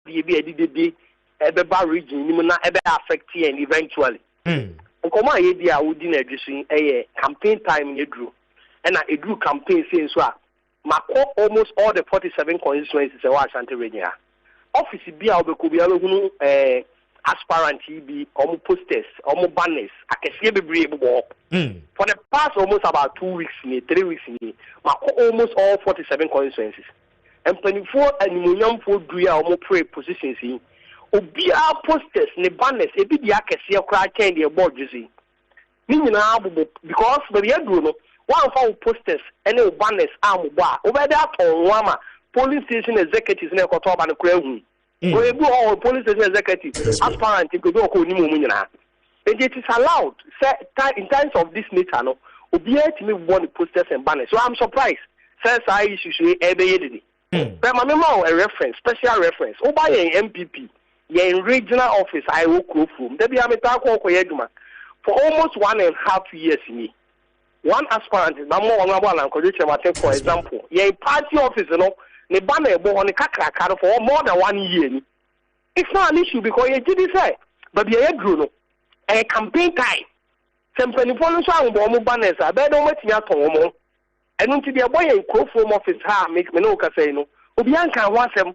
be a region, na affect and eventually. Nkoma idea within a campaign time in Edru, and I drew campaign since almost all the 47 constituencies in Ashanti region. Office be out could be aspirant be almost posters, almost banners. I can see be brave walk. For the past almost about 2 weeks, 3 weeks, almost all 47 constituencies. And 24 and million for do almost pray positions in. Obia posters ne banners e bi dia kese okra chen de board juicy ni nyina abubu because the yadru no one for posters and banners ambo over there atonwa police station executives na ekoto ba no kra hu o ebu all police station executives aspirant go do ko ni mu nyina and it is allowed say in terms of this nature no obia timi born the posters and banners so I'm surprised says I issue e be yedidi but my memo a reference special reference oba MPP in regional office, I will go from. There be a for almost 1.5 years. One aspirant, for example, ye party office, the banner on the Kakra for more than 1 year. It's not an issue because you did say, but the Edruno, a campaign time. Some penny banners, I bet don't let me at home. And until the boy in Crofom office, make me no casino, Obianca wants them.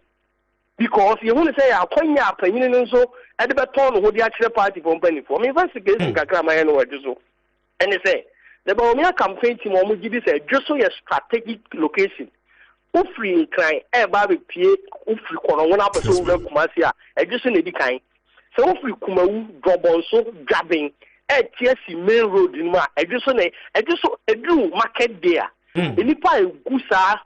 Because you want to say, I'll point up and so at the baton who the actual party company for me. Investigation, and they say, the Baumia campaign team will give this a just so a strategic location. Ufri in crime, a baby P. Ufri Corona, up so Kumasia, a just in the kind. So if we come drop on so grabbing a TSC main road in my, a just a do market there. The Nipa Gusa.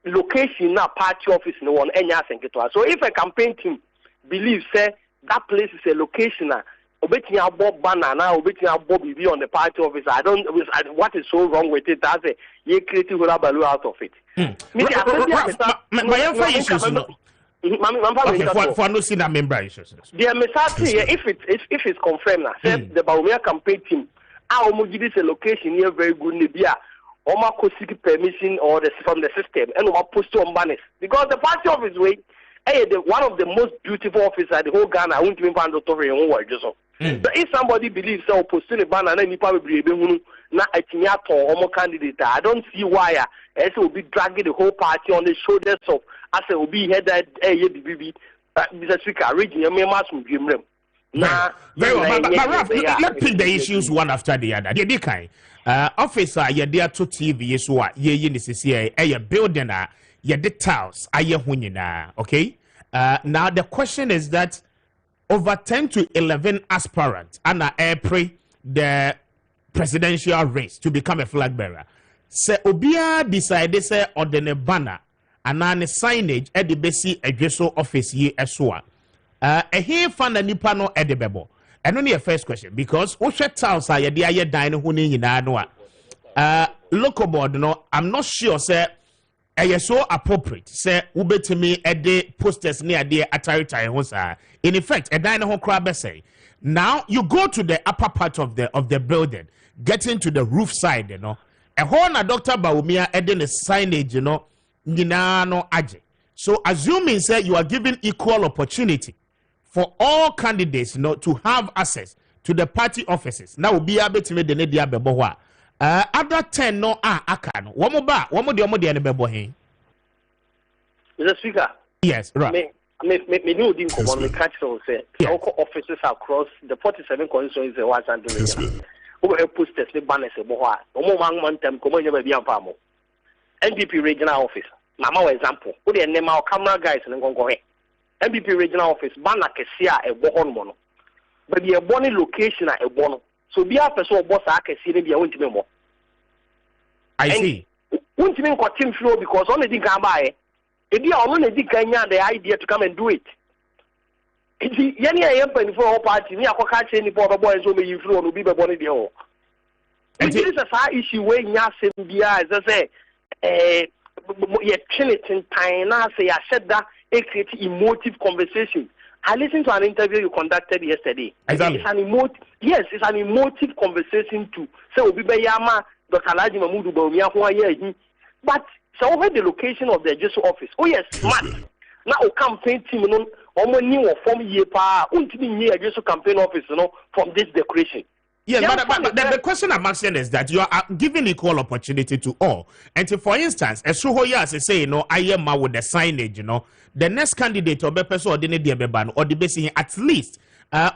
Location na party office no one enya senketwa. So if a campaign team believes say that place is a location na obetini abob banner na obetini abob be on the party office, I don't what is so wrong with it. That's a ye creative value out of it. My issues no. For no see that member issues. The message if it's confirmed na say the Baumia campaign team omo give this a location near very good nebia Oma seek permission or from the system and Oma post on banners because the party office way one of the most beautiful offices at the whole Ghana. I won't even find out over your word. So if somebody believes so posting a banner and then you probably be not a Tinyato or candidate, I don't see why it will be dragging the whole party on the shoulders of as it will be headed Mr. Speaker, reading a memo from Jim. Now, let's pick the issues one after the other. Officer, you're there to TV, so ye necessary a building, ye the tiles, okay? Now, the question is that over 10 to 11 aspirants and pray the presidential race to become a flag bearer. Se Obia decided say on the banner and an signage at the basic address office ye eswa. A here fan and nipano at the bebo. And only a first question because Osha Towns are the dine who in Anoa. Local board, no, I'm not sure, sir. I so appropriate, say, ube to me at the posters near the Atari. In effect, a dine home crab say. Now you go to the upper part of the building, get into the roof side, you know. A whole Dr. Baumia adding a signage, you know, Ninano Aje. So assuming say you are given equal opportunity for all candidates, you know, to have access to the party offices. Now be able to make the Nedia Beboa. Other 10 no akano. One more the Bebo he. Mr. Speaker. Yes, right. Me know the common me catch so say local offices across the 47 constituencies in Washington region. Who have posters the banners Boa. Omo man them come on be am NPP regional office. Mama example. Who the name our camera guys and go ahead. NPP regional office banner kesia e bohon mono. But the boni location a bono. So be a person boss akesi be won't me more. I see. Won't me ko team flow because only thing can buy. If you are only the idea to come and do it. Any I for all party, me I catch any boy so may you flow no be bonny the whole. It is a far issue where Yasim Bia, as I say, you're chilling time. I say, I said that it creates emotive conversation. I listened to an interview you conducted yesterday. Exactly. It's an emotive conversation too. So, Bibayama, Dr. Laji Mamudu Baumia, but so where the location of the Jesu office? Oh yes, smart. Now campaign team almost new or form year pa ultimately just campaign office from this decoration. Yes, but the question I'm asking is that you are giving equal opportunity to all. And for instance, as Suhoya say, I am with the signage, the next candidate or the person or the basic at least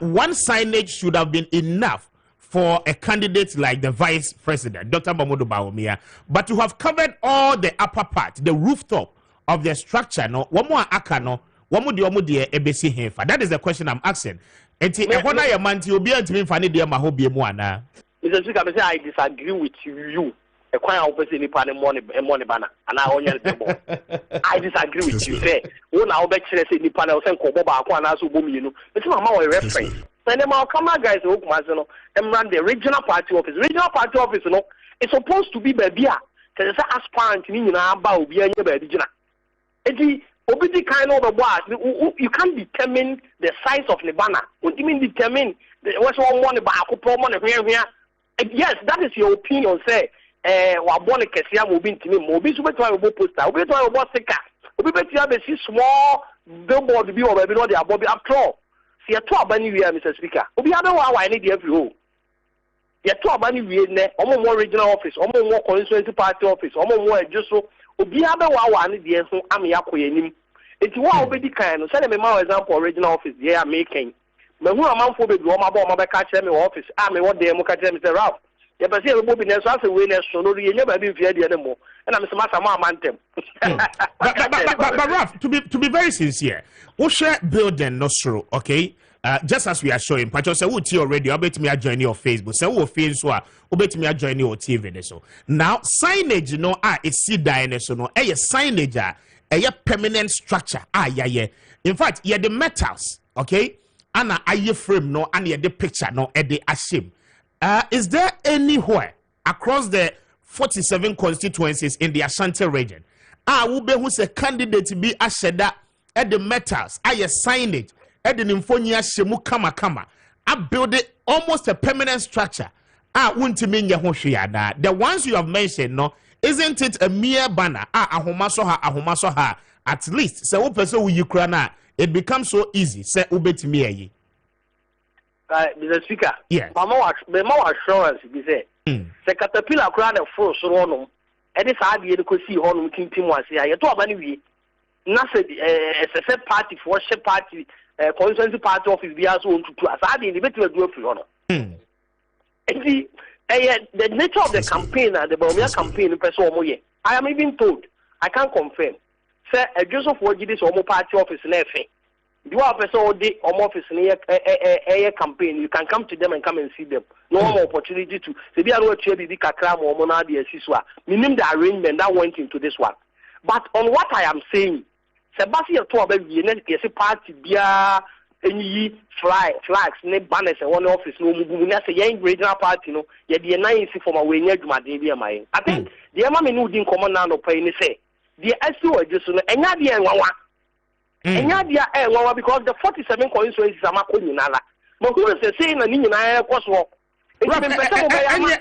one signage should have been enough for a candidate like the vice president, Dr. Mamoudou Bawumia. But you have covered all the upper part, the rooftop of the structure, one more akano, one more ebesi hefa. That is the question I'm asking. Enti ehona ye manti obi antimi fane de ma ho bie mu ana. Mr. Speaker, I disagree with you. A kwan a person ni pane money bana ana onya tebo. I disagree with you. Say, wo na wo be kire say ni pane o sen ko boba akwa na so bomi no. Eti mama we reference. Then them come guys who come say no, them run the regional party office. Regional party office it's supposed to be baby a. Say aspirant ni nyina ba obi anya ba di gina. Eti obidi kind of the board, you can't determine the size of the banner. You can determine what's one money by here. Yes, that is your opinion. Say, Wabone Kessben will be to me. Mobi super to have a poster. Obi to have a sticker. Obi to have a small billboard be or maybe not the above after all. See a 12 bunny we are, Mr. Speaker. Obi other one I need the FU. The 12 bunny we are more regional office, more constituency party office, more just so. Obi other one I need the FU. I'm Yakoyenim. It's what obedi kind. Send me my example original office. They are making. Me who am for be do my boy my catch me office. Me what dey mo catch me say Ralph. You be say we be na so as we na so no you never be fear dey anymore. And I'm say master ma mantem. But Ralph, to be very sincere, we share building no sure, okay? Just as we are showing, but you say we already. I bet me join your Facebook. Say we feel so. I bet me join your TV. So now signage, it's see dying. So no, signage. A permanent structure. In fact, you the metals, okay? And a frame no, and the picture no, at the ashim. Is there anywhere across the 47 constituencies in the Ashanti region? Will be who's a candidate to be asheda at the metals, signage, at the nymphonia shemu kama. I build it almost a permanent structure. Won't mean Yahoshia. The ones you have mentioned, no. Isn't it a mere banner? Ahomasoha. At least, say one person who Ukraine, it becomes so easy. Say ubet me. Mr. Speaker. Yeah. The more assurance be say. Say caterpillar crown of force no. And this idea to see on King was here. You talk about we. Nothing. A party, worship party, constituency party office be as own to do. As I did, the better do it for honor. The nature of the campaign and the Bawumia campaign I am even told, I can't confirm. Say a Joseph Wojidis or party office in FA. You are a person office in a campaign. You can come to them and come and see them. No more opportunity to say be able to be Kakram or Monadi Siswa. Meaning the arrangement that went into this one. But on what I am saying, Sebastian Tobe yes a party bia any flags, ne banners and one office no mugu say young regional party no ye the 9 for my way near my day my. I think the amami no din common now no pay ni say the SU just no enya dia enwa enya dia enwa because the 47 constituencies amako nyinala but who is saying na ni nyina ekoso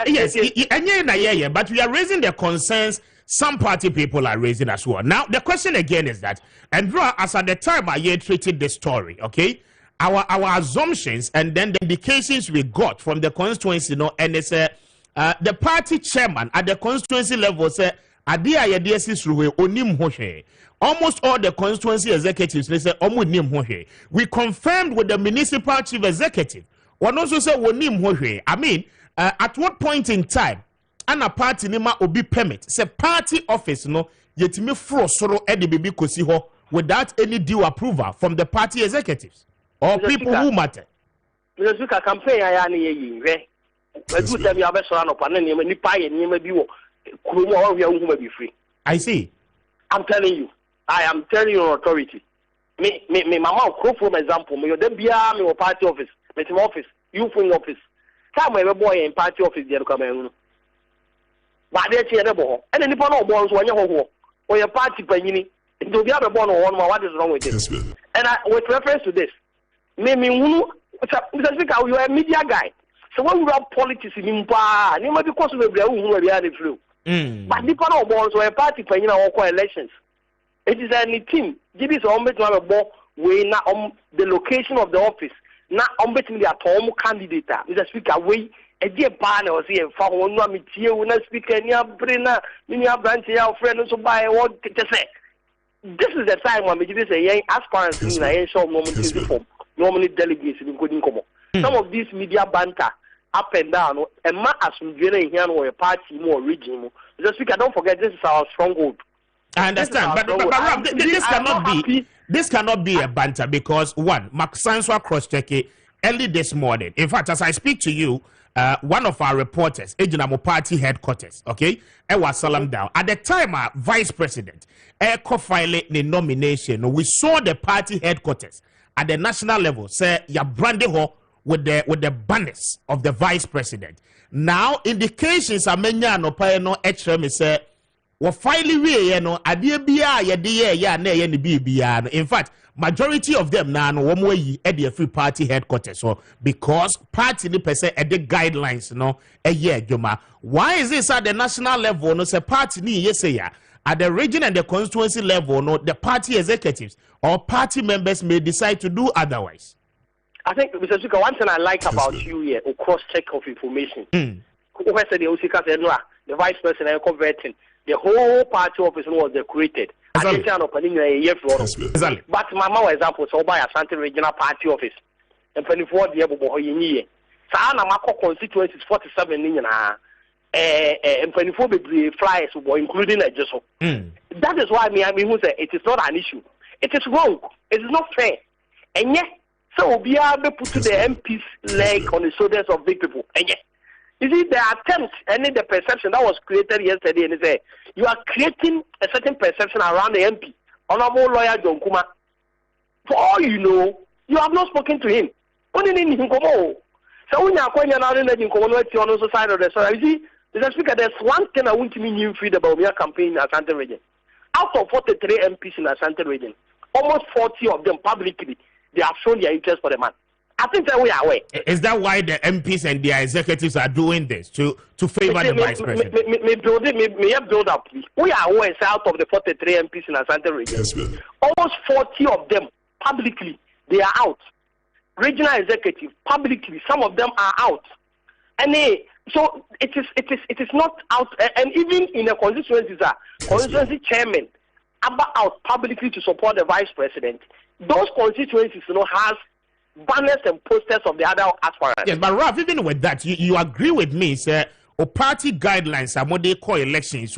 yes enya na yeah but we are raising the concerns some party people are raising as well. Now the question again is that, and as at the time I treated the story, okay, our assumptions and then the indications we got from the constituency, and it's the party chairman at the constituency level said, almost all the constituency executives they say, we confirmed with the municipal chief executive. One also said, I mean, at what point in time? And a party nima obi permit say party office no yetimi fro soro e de bibi kosi ho without any due approval from the party executives or people who matter. Mr. Speaker, campaign aya na ye we do tell me abeso no pa na nipa ye nipa bi wo kuromu a we hu ma bi free. I see. I'm telling you. I am telling you on authority. Me mama ko for example, me dem bia me party office, me team office, you phone office. Time we boy in party office there come enu. But they cheer the ball, and then the balls when you or your party penny. Do the other ball on what is wrong with this? And with reference to this, maybe you are a media guy. So when we have politics in Impa, you might be because we are the flu. But the balls or a party penny or elections. It is any team. Give us all to have a ball we na the location of the office na between the atom candidate Mr. Speaker we a dear partner was here for one meeting when I speak any brainer many branch your friend so by what to say. This is the time when we say aspirants in a short moment normally delegates including come. Some of these media banter up and down and ma as we get here or a party more region. Mr. Speaker, don't forget this is our stronghold. I understand, but Rob, this cannot be a banter because one, Mark Sanswa cross-check early this morning. In fact, as I speak to you, one of our reporters, Ejinamo Party headquarters, okay, was salam down. At the time, Vice President, co-filed the nomination. We saw the party headquarters at the national level say ya branded ho with the banners of the Vice President. Now indications are many no pay no extra me say. In fact, majority of them now no at the free party headquarters. So because party ni person at the guidelines no a year joma. Why is this at the national level no say party ni yes ya at the region and the constituency level no the party executives or party members may decide to do otherwise? I think Mr. Speaker, one thing I like about you here, a cross check of information. The Vice President converting. The whole party office was created. Exactly. But my example, so by Asante Regional Party Office. And 24 years ago, Sana Mako constituencies 47 million. And 24 flyers, including a Jesso. That is why I mean, who say it is not an issue. It is wrong. It is not fair. And yet, so we are able to put the MP's leg on the shoulders of big people. And yet, you see, the attempt and the perception that was created yesterday, and say you are creating a certain perception around the MP, Honorable Lawyer John Kuma. For all you know, you have not spoken to him. Only in him come on. So when you are going around in the community on the side of the story, you see, Mr. Speaker, there's one thing I want to mean you feed about your campaign in Asante region. Out of 43 MPs in Asante region, almost 40 of them publicly, they have shown their interest for the man. I think that we are aware. Is that why the MPs and their executives are doing this to favor the Vice President? May build up. We are aware out of the 43 MPs in Asante region. Yes, almost 40 of them publicly they are out. Regional executive publicly, some of them are out, and so it is not out. And even in the constituencies, constituency chairman about out publicly to support the Vice President. Those constituencies, has banners and posters of the other aspirants. Yes, but Ralph, even with that, you agree with me, sir? Party guidelines are what they call elections.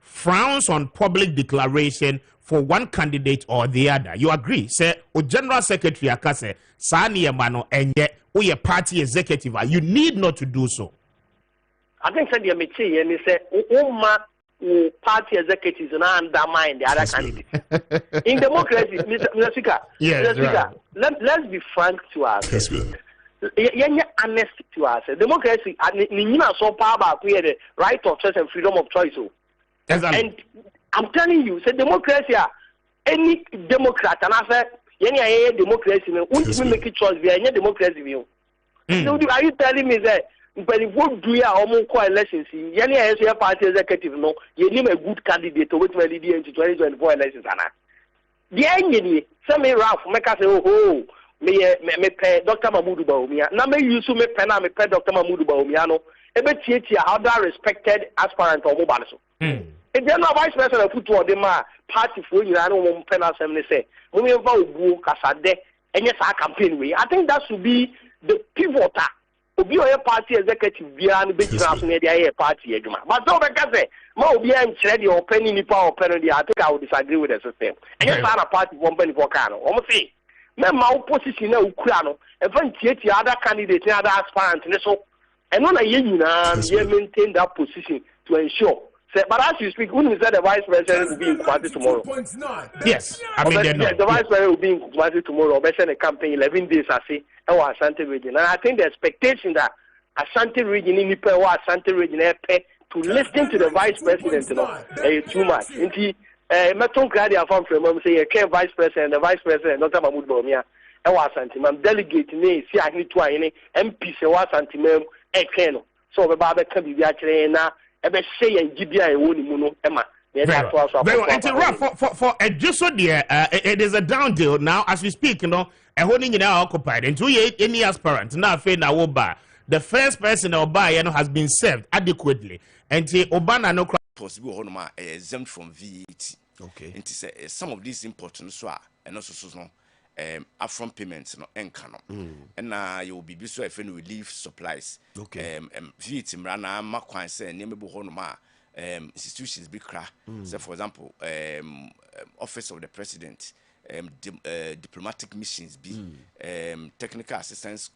Frowns on public declaration for one candidate or the other. You agree, sir? General Secretary Akase Sani Yamano and yet we a party executive. You need not to do so. I think that the and he said, party executives and undermine the other candidates. In democracy, Mr. Speaker, let's be frank to ourselves. Honest to ourselves. Democracy, so power the right of choice and freedom of choice. And I'm telling you, say democracy, any Democrat, and I said, any democracy, won't make a choice via any democracy. So are you telling me that? But if we do our elections, any party executive, no, you need a good candidate to wait for the into 2024 elections. The enemy, some may Ralph, make us say, oh, me pay Dr. Mahmoud Baumia. Now, may you so me pen, me pay Dr. Mahmoud Baumiano, a bit how that respected aspirant or mobile. If they're not Vice President, put to them party for you, I don't want pen assembly say, we will vote Casade, and yes, our campaign way. I think that should be the pivotal. Obi a party executive beyond the big party. But so because more be ready or penny nipa or penny, I think I would disagree with the system. And yes, I'm a party one penny for Kano. Almost say, my opposition now Ukrano, and when the other candidates and other aspirants, so and on a union, maintain that position to ensure. But as you speak, when we said the Vice President will be in party tomorrow. Yes, I mean, the Vice President will be in party tomorrow. But send a campaign 11 days, I see, our Asante region. And I think the expectation that Asante region in the Asante region to listen to the Vice President, too much. Indeed, Meton Gradia from say, Vice President, the Vice President, Dr. Mahmoud Baumia, our Asante, I'm delegating, see, I need to MP, so Asante, so the Baba can be actually now. Ebe say and Gibia woni mu no ema Very well. And for just so there, it is a down deal now as we speak. You know, a holding in our occupied. And 2 any aspirant now fail now buy. The first person or buy has been served adequately. And Obana no possible honor exempt from VAT. Okay. And some of these important so and also no upfront payments no enkano. And you will be so if any relief supplies. Okay. VAT mrana makwan say nemebo honoma institutions be kra. So for example, office of the president, diplomatic missions be, technical assistance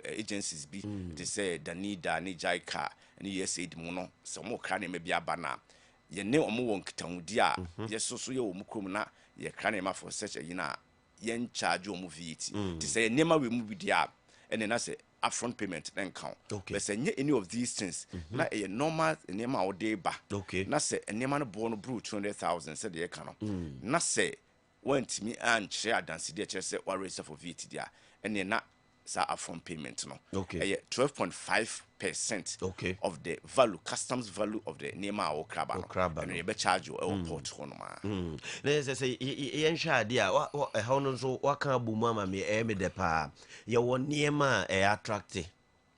agencies be. They say Danida, ni Jaika, and USAID mono. So more crane maybe abana. Ye ne omo won kitandia. Yes, so ye omukrumna ye crane ma for such a yina yen charge omu VAT. They say nema we move dia, and then I say upfront payment then count. Okay. But say any of these things, na a normal nema or day ba. Okay. Na say a nema no born brew 200,000 said the econo. Na say went me and share dance the say or raise for VAT dia, and then na sa upfront payment no. Okay. 12.5% okay. of the value, customs value of the nema or crab. And you be charge you port honoma. Let's say yen sha dia how no so what can bu mama me de pa. You want nema attractive.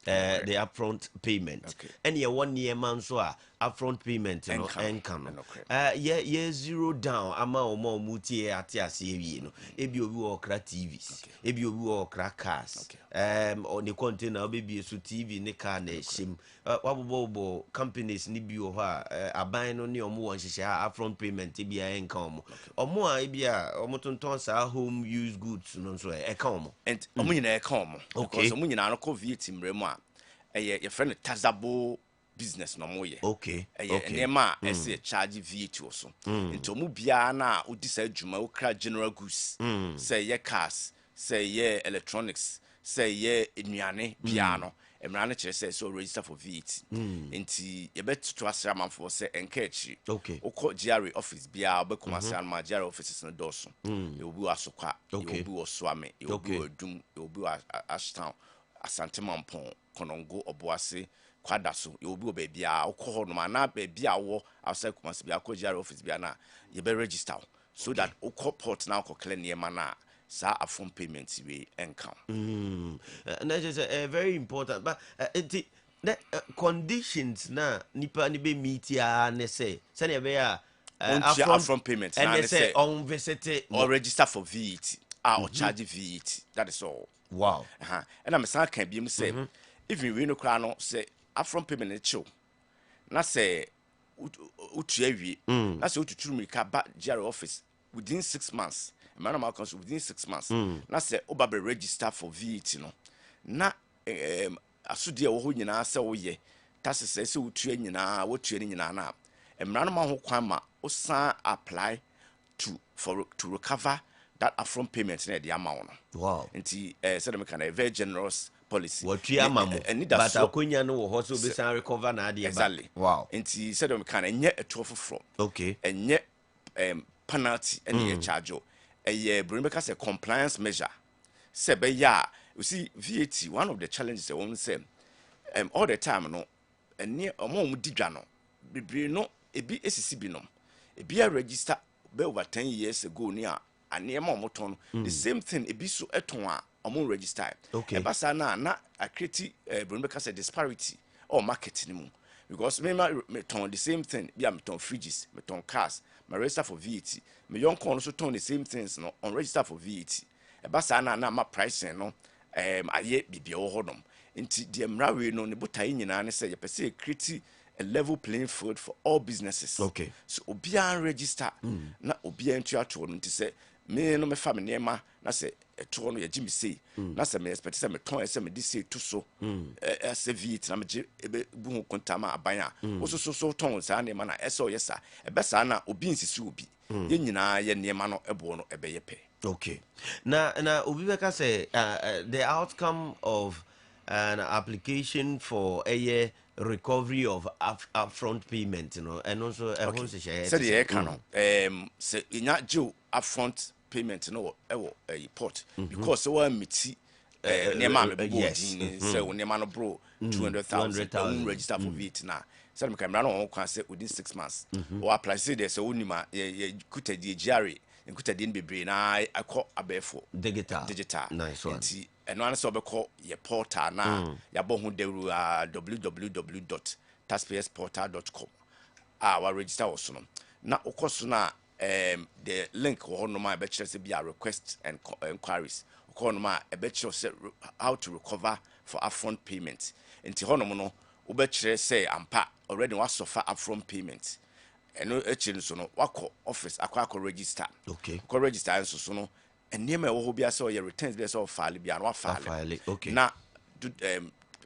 The upfront payment. And you one year man so upfront payment no income. Yeah zero down ama o mo muti ati asewi no. Ebi obi wo kra TVs. Ebi obi wo kra cars. On the container obi so TV ne car na shim. Wabobo companies ni bi o ha aban no ne omo won hihye upfront payment ebi a income. Omo a ebi a omo tonton sa home use goods no so e ka omo. And omo nyina e ka omo. Because omo nyina no ko VAT mremu a your friend tazable business no more. Okay. Nema say charge VAT also. Into mu bia na odi sa adwuma wo kra general goods. Say ye cars, say ye electronics, say ye enuane bia no. Emra na kire say so register for VAT. Nti ye bet to asra man for say enkechi. Okay. Oko GRA office bia obekoma asra ma GRA offices no doso. You will be asokwa, you will be oswame, you will be odum, you will be ashtown. Asante Mampon, Konongo, Obuasi, Kwadaso, you will be baby, I'll call no man, baby, I will outside must be a co-GR office, Biana, you better register so that Oko port now clean your mana, sa a phone payments we income. And that is very important, but the conditions na nipa ni be meet ya ne say, send a bear upfront payments, and they say on visit or register for VAT, or charge VAT, that is all. Wow. And I'm saying can be say if you no crown say upfront payment chill. Na say utuewi na say ututu me ka ba GRA office within 6 months. Man am council within 6 months. Na say oba be register for VAT no. Na asudie wo ho nyina say wo ye. Ta say utue nyina wo tue nyina na. Emra no ma ho kwan ma o san apply to recover that upfront payment na the amount. Wow. Nti said me kind of very generous policy. What you amamu. But akunya no ho so be san recover na ade. Exactly. Wow. Nti said me kind of a 12 from. Okay. And penalty and charge. Bring back as a compliance measure. Say be ya, you see VAT one of the challenges I want to say all the time no near among digwa no bebre no ebi SCB no ebi a register be over 10 years ago near and near moton the same thing ebi so eton a among register. Okay. Basa na a create bring back as a disparity or market ni mu because me ton the same thing be am ton fridges me ton cars me register for VAT me young con also ton the same things no on register for VAT basa na ma pricing no aye bibia wo hodom nti de mra we no ne botai nyina ne say ye pese create a level playing field for all businesses. Okay. So obia register na obia ntu ato no nti say me no me fa me nema na say eto no ye gimi sei na say me expect say me ton say me di sei to so VAT na me je ebe bu kontama abanya so ton sa nema na eso yesa ebe sa na obi nsisi obi ye nyina ye nema no ebo no ebe ye pe. Okay. Now Obibeka say the outcome of an application for a recovery of upfront payment, you know, and also say the canon say inya jo upfront payment no a port because so miti nema me body say we nema no bro 200,000 register for VAT na so me camera no kwan say within 6 months or apply say there so unima ye kuta di GRA nkuta di bebre na akọ abefo digital nice one nti eno an so obekọ ye portal na ya bo hu dewru www.taxpayersportal.com wa register wo so no na ukoso na the link wo no ma be kire se bia request and inquiries ko no ma e be kire se how to recover for upfront payment nti hono no wo be kire se ampa already was suffer upfront payment eno echi so no wako office akwa register ko register nso so no enema e wo ho bia se o ye returns bia se o file bia no file na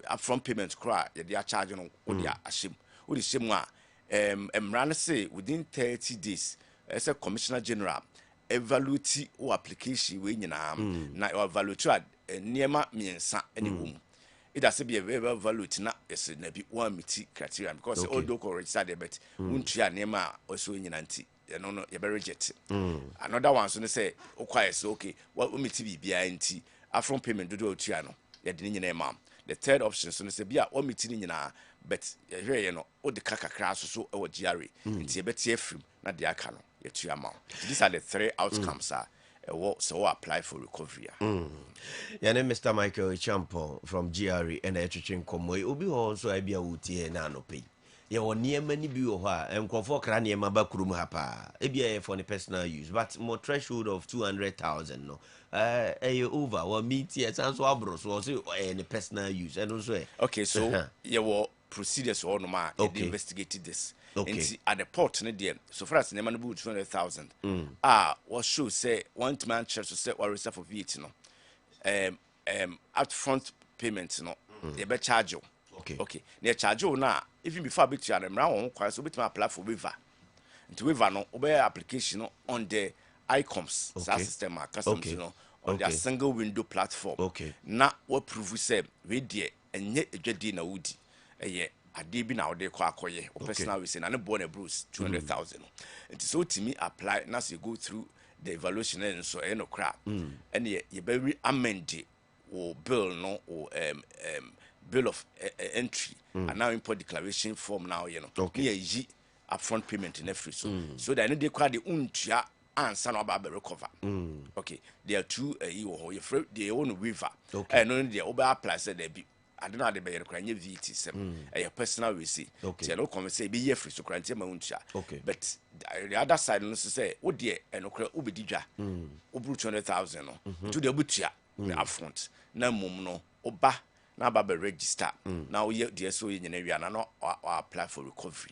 upfront payment kra ye dia charge no wo dia ashim wo di shim a emran say within 30 days as a commissioner general evaluate o application we nyina na evaluate niema miensa ene wom it has to be a evaluate na is na bi one meet criteria because all do register the bet untua niema also nyina nti no you be reject another one so say okwa say okay what meet bibia nti upfront payment do otua no ye de nyina emam. The third option so say bia o meet ni nyina but ye no o de kakakra so e wo GRA nti e beti afrim na de aka no ye tua amount. These are the three outcomes so apply for recovery. Yane Mr. Michael Champo from GRA and Etchin Komoy obi also I be a wutie na no pay. Ye won niema ni bi wo ha enkrofo kra niema ba kurum ha pa e bia for the personal use but more threshold of 200,000 no over or meet yes and so abro so any personal use and also okay so ye were procedures or no ma investigated this and at the port ne there so far as niema no 200,000 what show say one man church to say or reserve for VAT no upfront payment no ye be charge you. Okay. Near charge you now, even before bit you and round one so bit my apply for waiver. Into waiver no obey application on the ICOMS system customs you know on their single window platform. Now what prove we say we dear and yet a jedi na woody a year a debi now de kwakoye or personal we say and born a bruise 200,000. It is so to me apply now you go through the evaluation and so no crap and ye very amend or bill no or bill of entry and now import declaration form now you know ye upfront payment in every so that they call the untia answer no about recover okay there are two you they own waiver and only the over apply said they be I don't know the be require VAT sem a personal receipt so no come say be ye free so grant ma untia but the other side no say wo de and okra obedidwa obru 200,000 no to the butua upfront na mum no oba na baba register now you the so you na no apply for recovery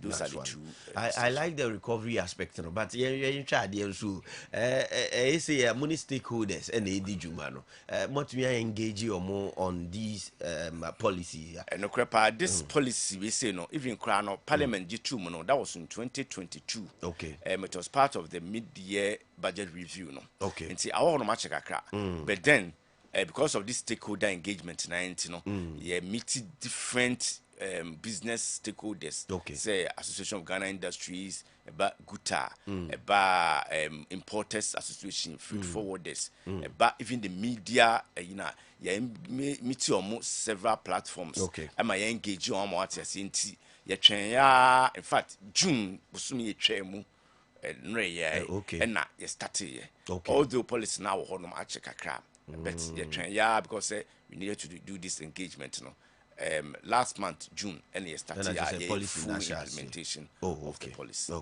those are the two I like the recovery aspect no but you try there so say money stakeholders and the juma no what we engage you more on these policies and no crepa this policy we say no even cry no parliament G2 no that was in 2022 it was part of the mid-year budget review no and see I want to match but then because of this stakeholder engagement yeah meet different business stakeholders say Association of Ghana Industries about Guta about importers association freight forwarders about even the media yeah meet almost several platforms am I engage on what you see yeah in fact June busumi mu and na you started although policy now no match kakra but because we needed to do this engagement last month June and you started full implementation of the policy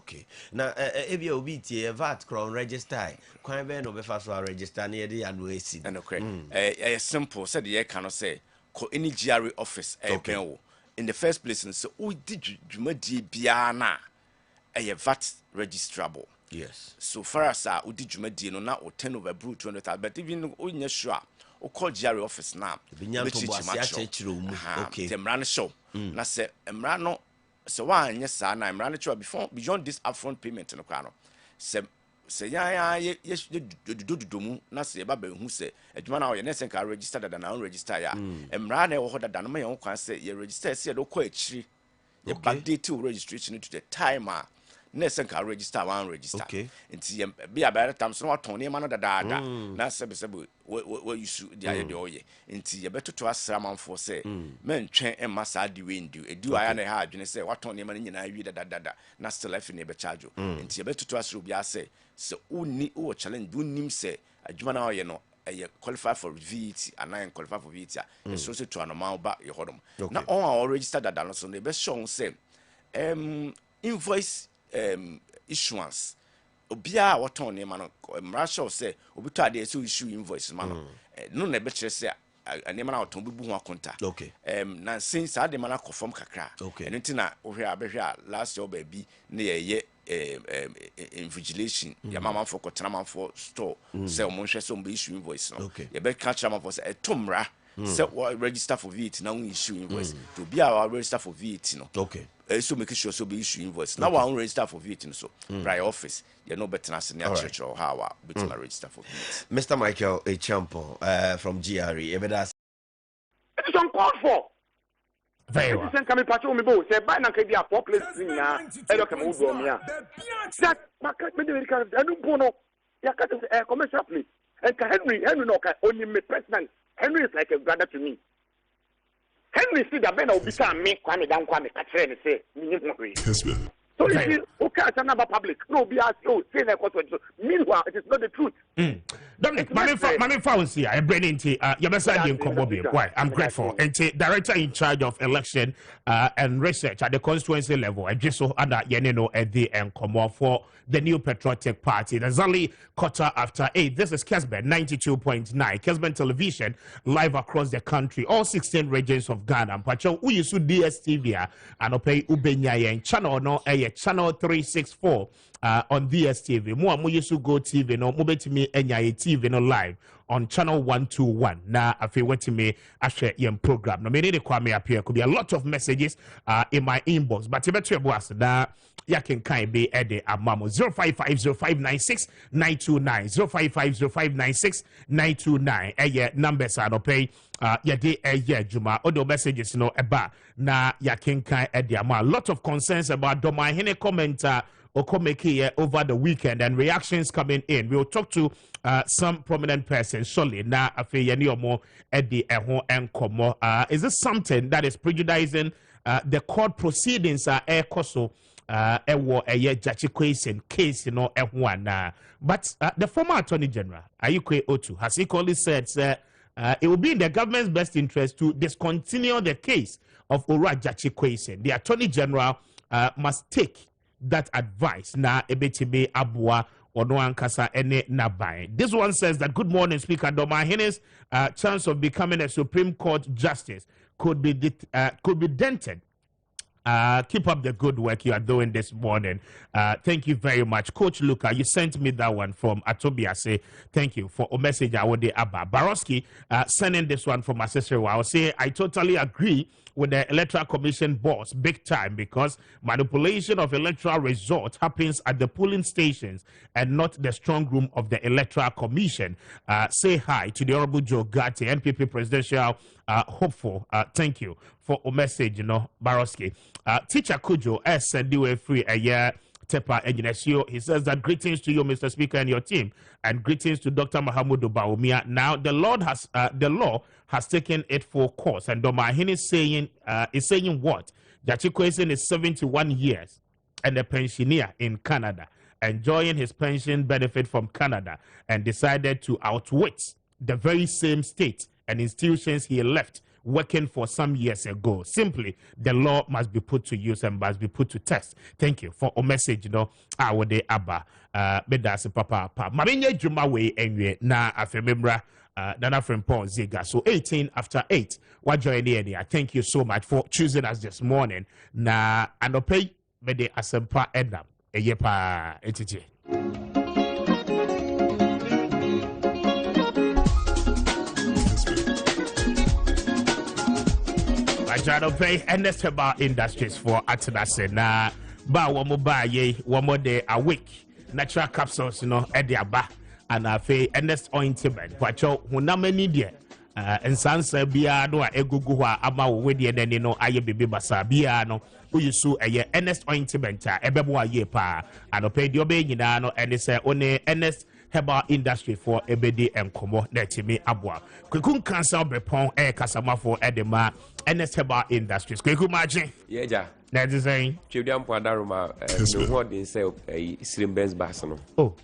now if you be VAT crown register Kwame no be fast register near the annuity and simple said the cannot say any GRA office in the first place and so we did jumadi biana a VAT registrable. Yes. So far as we did jumadi no na o 10 over brute 200,000 but even we nya sure o call GRA office now temran show na say emra no so wan nya sa na emra no sure before beyond this upfront payment no kwa no se ya dodomu na se ba hu se adwuma na o ye na se ka register dada na register ya emra na e wo hoda dada no ma ye ho kwan se ye register se ye do kwa akiri ye backdate registration to the time na se nka register one register okay nti be about time so waton ne ma no dadaada na sebe we use the aye de oye nti ye betoto asra manfo se mentwen emma saa di we ndu edu aya na ha adwene se waton ne ma nyina wi dadaada na still life ne be charge nti ye betoto asra obi ase se uni o challenge unim se adwuma na oye no qualify for VAT and I qualify for VAT so to anormal ba ye hodom na on register dada no so ne be show say invoice issuance obia waton ne ma no mra show say obuto ade so issue invoice ma no no na be kire say anema na waton bibu ho akonta okay na since ade ma na conform kakra eno ntina ohwe abehwe last year ba bi na ye invigilation ya mama for kotena man for store say omo hwe so mbe issue invoice no ye be catch am for say etomra say register for VAT na we issue invoice to be our register for VAT no okay so make sure so be issue invoice now we register for VAT no so prior office you know better as near church or how we to register for VAT. Mr. Michael A. Champo from GRE evidence it is uncalled for. Very well. Sen kami pacho mi bo se ba na ka dia 4 places na e do ka mo do mi a that market me dey ka anu bono ya ka commercial place and Henry no ka only me president Henry is like a brother to me. Henry see that ben obi sa me Kwame dan Kwame ka kire me say me ni mo re Kessben. so if you okay as another public no be as oh say na cause meanwhile it is not the truth. Dominic, Mami Fowles here. I'm bringing to Yabasa in Komobi. Why? I'm grateful. And director in charge of election and research at the constituency level. I just saw under Yenino at the Nkomo for the new Patriotic Party. There's only 8:15. This is Kessben 92.9. Kessben Television live across the country, all 16 regions of Ghana. Pacho we use DSTV and pay Ubenya channel no channel 364. On DSTV. Mo yusu go TV no mo betimi enya TV no live on channel 121. Na afi wetimi ahwe yem program. No me need Kwame Appiah Kubi a lot of messages in my inbox. But better boss na ya can kind be ede amamo 0550596929 0550596929 numbers are no pay ya de juma odo messages no eba na ya can kind ede amamo. A lot of concerns about Doma Hene commenter Okomeke over the weekend and reactions coming in. We'll talk to some prominent persons. Surely, na afe yani omo edi eho enkomo. Is this something that is prejudicing the court proceedings? Ekoso ewo eye Jachikweisen case, you know, ehwana. But the former Attorney General Ayikwe Otu has equally said it will be in the government's best interest to discontinue the case of Ora Jachikweisen. The Attorney General must take that advice na ebetibe abua ono ankasa ene nabai. This one says that good morning Speaker Doma Hene's chance of becoming a Supreme Court justice could be dented. Keep up the good work you are doing this morning. Thank you very much. Coach Luca, you sent me that one from Atobiase. Thank you for a message. I would Abba Baroski sending this one from Assessor. I'll say I totally agree with the Electoral Commission boss big time because manipulation of electoral results happens at the polling stations and not the strong room of the Electoral Commission. Say hi to the Honorable Joe Gatti, NPP presidential hopeful. Thank you for a message, you know, Baroski. Teacher Kujo said you were free a year. Tepa Eginesio, he says that greetings to you, Mr. Speaker, and your team, and greetings to Dr. Mahamudu Baumia. Now, the law has taken it full course, and Domahin is saying what? Jachikweisen is 71 years and a pensioner in Canada, enjoying his pension benefit from Canada, and decided to outwit the very same state and institutions he left working for some years ago. Simply, the law must be put to use and must be put to test. Thank you for a message, you know, our day abba. Bedasi papa. Marinye Juma way anyway, na afemembra, Nana from Paul Ziga. So 8:18. What join the thank you so much for choosing us this morning. Na anope mede asempa edam. Eyepa etiti. Jano pay and that's about industries for Atanase na ba womo ba ye womo day a week natural capsules, you know, ediaba and a fay and that's ointment. Pacho hunamani dear nsansa bia no a egugu ho ama wo wedie nani no aye bebe basa bia no uyisu eye Ernest ointment a ebebo aye pa anope di obe nyina no ene se one Ernest herbal industry for ebedi enkomo na timi aboa kwekun cancer bepon kasamafo edema Ernest herbal industries kweku maje yeja na design twediam podaroma no ho den say Srimbens bass no oh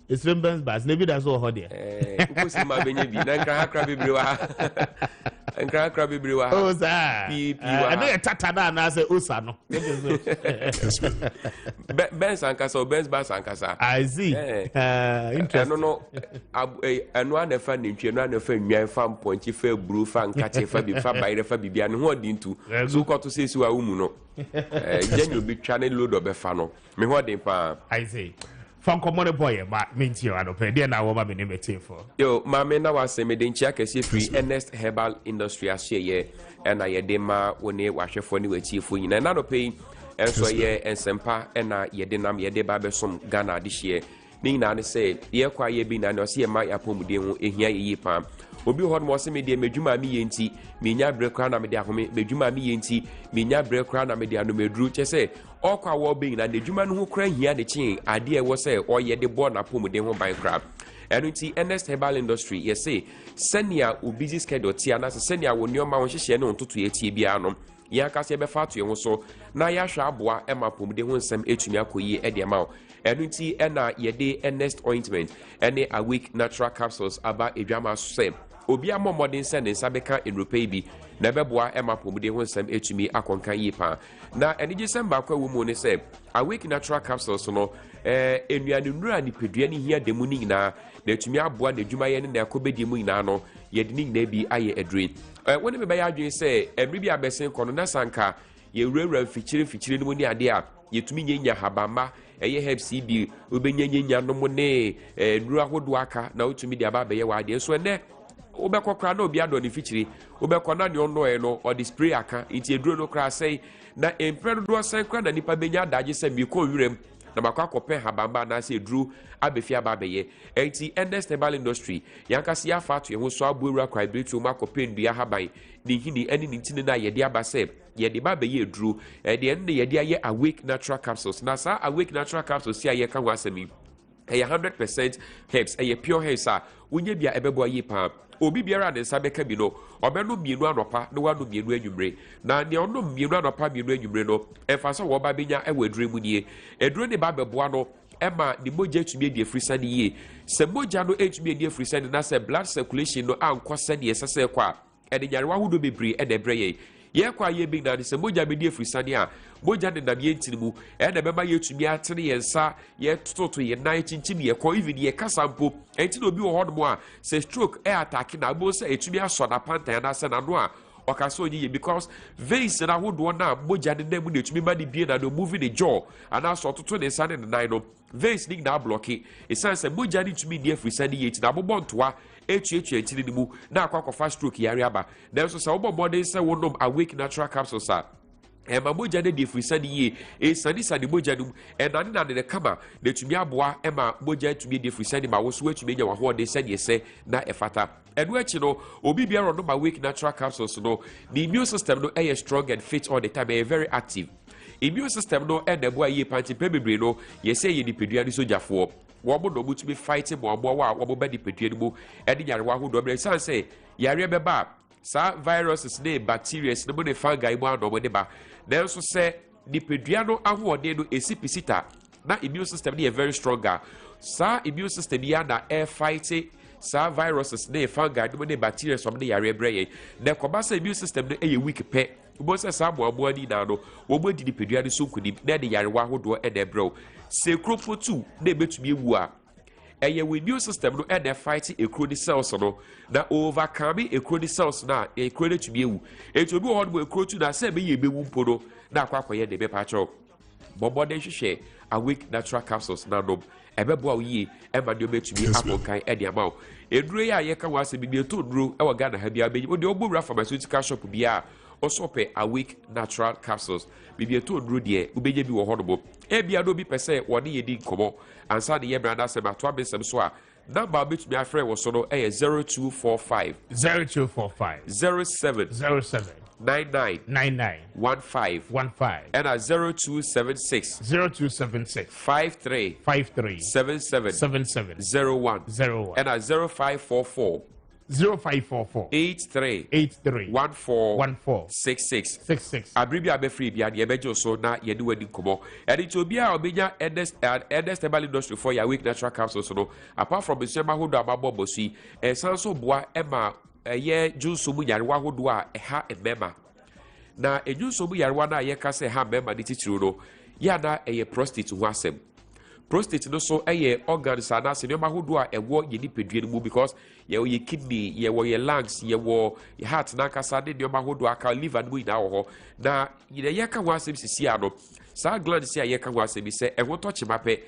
it's Srimbens bass nebi da so ho de ukosi ma benye bi na nkra bebrewa nkra bebrewa oh za pi na tata na say osa no Benz ankasa Benz bass ankasa I see interesting no anu anefa nintwe anu anefa nwan fam ponchi fa bru fa nkache fa bi fa bayre fa bibia ne ho odin tu so kwato sesi wa umu no genyo bi twa ne load obefa no me ho odin pa I see from common boy ma minti o anope dey na wo ma me meeting for yo ma me na wa se me den chia kese free Ernest Herbal Industry ahye ye na ye de ma woni wahwefo ni wachiefo nyina na no pay enso ye ensempa na ye de nam ye de ba besom Ghana de hye ni na ne say ye kwa ye bi na no se ye ma yapomuden ho ehia ye pa obi ho no se me de medwuma mi ye nti me nya brekra na me de ahome medwuma mi ye nti me nya brekra na me de anomedru che say okwa wo be na nedwuma no ho kra hia de chi ade e wo say oye de bo na pomuden ho ban kra enu ti Ernest Herbal Industry ye say senia o busy schedule ti ana senia wo nioma wo hyehye ne ontoto ye tie bia no ya ka se be fa to ye ho so na ya hwa aboa e ma pomuden ho nsem etumi akoyi e de ma enu ti na ye de Ernest ointment ene awake natural capsules aba edwama so obi amomodin se ne nsa beka enrope bi na beboa ema pomuden ho nsem etumi akonkan yi pa na eni December kwa wo mu ne se awake natural capsules no enuane nura ni pedua ni hia demu ni na etumi aboa na dwuma ye ne na akobedi mu ina no ye de ni na bi aye adre woni me ba ya adwen se emri bi abesen kono na sanka ye wura fichire ni mu ni ade a yetumi nyenya habamba eye herbs bi obenyenya no mu ne nura hodo aka na otumi de aba be ye wa ade so ne obekọ kra na obi ado ni fichiri obekọ na ne ono e no o display aka nti eduro no kra sei na empredo do sei kra na nipa benya daje se mi ko wirem na makọ akọpẹ habamba na se eduro abefia ba beye enti Ernest Herbal Industry yankasi afa to ho so abuura kra bretu makọpẹ ndua haban ni hini eni ni ntine na ye de aba se ye de ba beye eduro de enne ye de aye awake natural capsules na sa awake natural capsules sia ye ka ho asemi 100% herbs pure herbs a wonye bia ebebo aye pa obi biara ne nsa beka bi no obenu mienu anopa no wanu mienu anwumre na ne ono mienu anopa mienu anwumre no emfa so wo ba benya ewadure mu nie edure ne ba beboa no ema ni moja tumi edi afrisa ne ye se moja no etumi edi afrisa ne na se blood circulation no anko se ne sese kwa ede nyarewa hudo bebre ede breye ye kwa ye bi na se moja be di afrisa ne a moja ne nam ye ntinimu ede beba ye tumi atene ye nsa ye tototo ye nan chinchim ye ko even ye kasampo enti no bi wo hodmo a se stroke e attack na bo se etumi aso na panta na se na no a okaso ye because veins na hodo na moja ne nam ne etumi ba di bie na no moving the jaw ana so toto ne nsa ne nan no veins ni na block e sense moja ne etumi di afrisa ne ye tina bobo ntoa echu etiri ni mu na akwa stroke yare aba na so sa obo body say wonom awake natural capsules a ema moja de defrisa ni ye sanisa ni moja num enane na de kama na tumi aboa ema moja tumi defrisa ni ma wo so atumi nya wo de sɛ se na efata enu achi no obi bia ro no awake natural capsules no the immune system no is strong and fit all the time very active immune system no e debo aye panti pebebre no ye say ye dipedua ni sojafo wo bo no butumi fight mo abo wa wo ba dipedua ni mu e de yarewa ho do bre san say yare beba sa viruses ne bacteria ne mo ne fungi mo ando mo de ba nanso se dipedua no ahoode no esipisita na immune system ne very stronger sa immune system ya na air fight sa viruses ne fungi ne mo ne bacteria so mo ne yare breye na ko ba sa immune system no e weak pe bo se sa mo abo ani na no wo bo di dipedua no so nkudi na de yarewa ahodo e de bro se krofotu na betumi ewu a eye we immune system no e de fight ekro cells no na overcome ekro cells na ekro de tumi ewu eto bi wo ekro tu na se be ye bewu mpono na akwakoye de be pacho bobo de hwehwe awake natural capsules na no ebebo a yi e ma de betumi apokan e de amaw eduro ya ye ka wase bi to duro e wo Ghana ha bia be wo de obowura pharmaceutical shop bia osope awake natural capsules bibia to duro de ubeje bi wo hodobo e bia do bi pese wo de yedi nkomo ansa de ye branda se ma to abesem so a number bit me afre was so 0245 07 99 15 and 0276 53 77 01 and 0544 83 14 66 abribi abefri bia de ebejo so na ye de wadi komo edi to bia obenya Ernest Herbal Industry for your week natural capsules no apart from the sema hodo ababo bosi sanso boa ema ye juice mu yarewa hodo a eha emema na ejuice mu yarewa na ye ka se ha emema de titiro no ya na eye prostate ho asem prostate no so eye organs ana se nyoma hodo a ewo ye ni pedue no mu because ye kidney ye wo ye lungs ye wo ye heart na kasa de nyoma hodo aka liver no ina wo ho na ye ka ho asem sisi ano sa gland si ye ka ho asem se ewo to chimape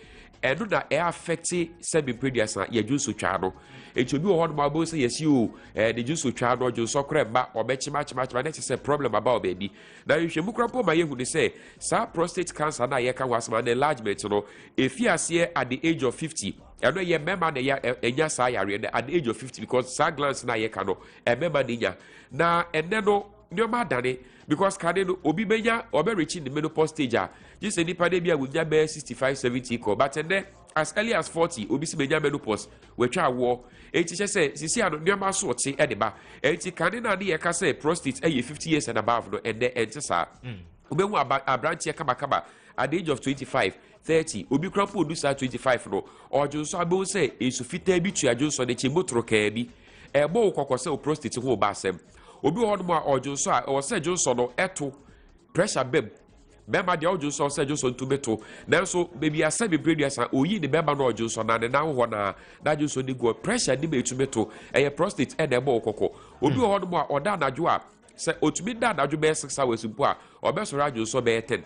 eno na affect semi preduasa ye juice twa no echobi wo ho no abo se yes you the juice twa no juice okra ba obechima chima na say problem about baby na yehwemu krapo ma yehu de say sa prostate cancer na ye ka ho asem na enlargement no efiase at the age of 50 eno ye member na ya enya sa yare at the age of 50 because sa glands na ye ka no member na nya na enne no nyoma dane because kade no obi benya obe reaching the menopause stage a just nipa de bia wonya be 65 70 ko but then as early as 40 obi si benya menopause we twa wo enti say sisi ano nyoma so ote e de ba enti kade na de ye ka say prostate e 50 years and above no and enti sa obi hu abranche kaba at the age of 25 30 obi krapo do sa 25 no ojo so abe say esu fita bi tu ajo so de chemotro ka bi e bo kokose o prostate ho ba asem obi ho no ojo so a o se jo so no eto pressure bem bema de ojo so se jo so ntu beto na so baby asa be preduasa oyi de bema no ojo so na ne na ho na jo so de go pressure de be tu beto e prostate e de bo kokko obi ho no oda anajo a se otumi da anajo be 6 hours mpo a obeso rajo so be 10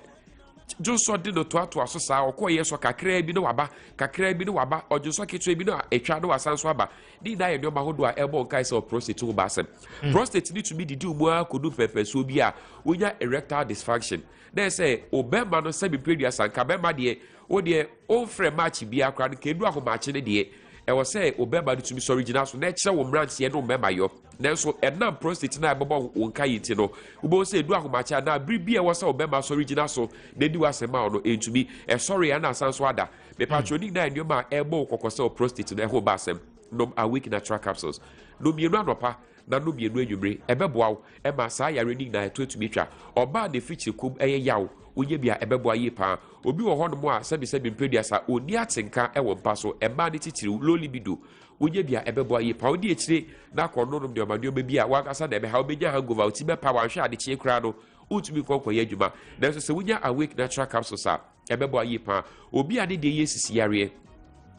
Joso did no to asosa or koye so kakra bi no waba or joso kitwe bi no etwa no asanso aba ni na ye no ma hodo a ebo kai so prostate to basem prostate need to be di mu akodu pepe so bi a wonya erectile dysfunction they say obema no se bi predia sanka bema de o de o frɛ match bi akra no kedu ahomache ne de e wo say obema no to be original so na kire wo mrantie no mema yo nanso enam prostate na ebobo wonka yiti no ubo say edu ahomache na bribi e wo say obema so original so na di wasema no entumi e sorry ana sanso ada me patronic na nyoma ebo kokose prostate na ho basem no awake natural capsules no mienu anopa na no mienu enwumre ebeboa e ma sa ya reading na to etumi twa oba de fichi kum eye yawo onye bia ebeboa yi pa obi wo hono mo a sebi preduasa oni atenka e wo mpa so e ma de titiri low libido onye bia ebeboa yi pa odi etire na kononom de omadio be bia wa kasa de be ha obenya hangover uti be pa wa hwe ade chie kra no utumi kokoye adwuma na so se wonya awake natural capsules a ebeboa yi pa obi ade de yesisi yare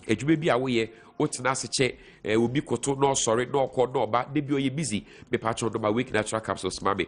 adwuma bi a woye otena seche obi koto no sorry no ko no ba de bi oye busy me patcho no ma week natural capsules mame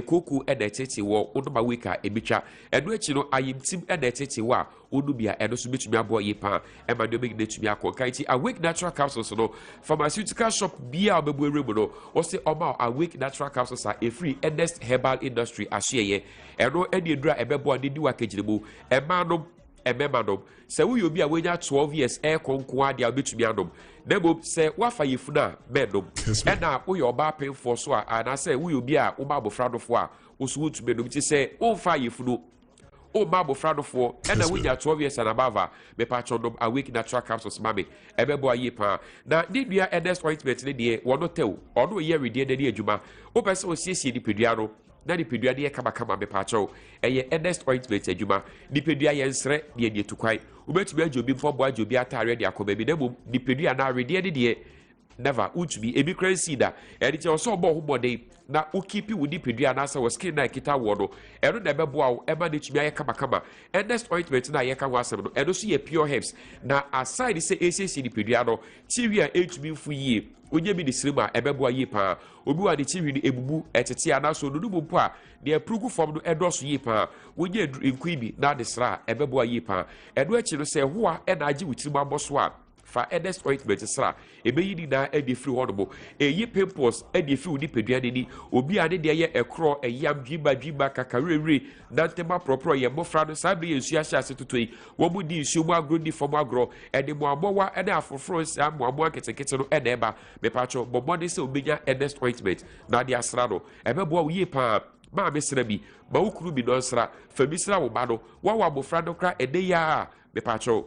koku e na tete wo no ma week a ebitwa eno echi no ayimtim e na tete wo a onu bia eno so betumi abo ye pa e ma de obegi betumi akonka ti awake natural capsules no pharmaceutical shop bia obebu eremu no o se oma awake natural capsules are a free Ernest Herbal Industry ashieye eno e de dura ebebo ade di wakejiremu e ma no ememano se wo yobi a wenya 12 years e konko ade a betumi anom nebo se wafa yefuna medom e na wo yoba penfo so a na se wo yobi a wo ba bofradofo a wo so wutube nom ti se wo fa yefuno o ma bofradofo e na wenya 12 years and above me patcho nom awake natural capsules mame ebebo ayi pa na dedua Ernest ointment ne de wono tew ono ye redie de adwuma wo pese o siesie di pedua no na di pedua de kama me patcho eye Ernest ointment adwuma di pedua ye nsre de de tukwai ubetumi ajobi mfo bo ajobi atare de akoba bi na di pedua na redie de never utubi ebi crazy da edi che so bo humode na ukipi wudi pedua na sa skin na kita wo no eno na beboa wo ema de tumi kama Ernest ointment na ye ka wo asem no eno so ye pure herbs na aside say ACC di pedua no tiwi a etumi fu yie onye bi de sirima ebeboa yie pa obi wa de tiwi ni ebubu etete ana so dudu mpo a de aprugu form no edoso yie pa onye enku bi na de sra ebeboa yie pa edo achi no se ho a na agi wutirima boso a fa edest ointment sra ebe yi na edi free honobo eyi pimples edi free di pedua ni obi ade de ye ekro eyam dwiba kakarere dantema propro ye mofra no sabe yensu ahya setotoi wo mu di nsu mu agro di fom agro ede mo abowa ede afoforo sia mo abo aketekete no ede eba me pacho bobode se obenya edest ointment na de asra no ebe bo wo ye pa ma mesra bi ma ukuru bi no sra fa bi sra wo ba no wa abofra no kra ede ya me pacho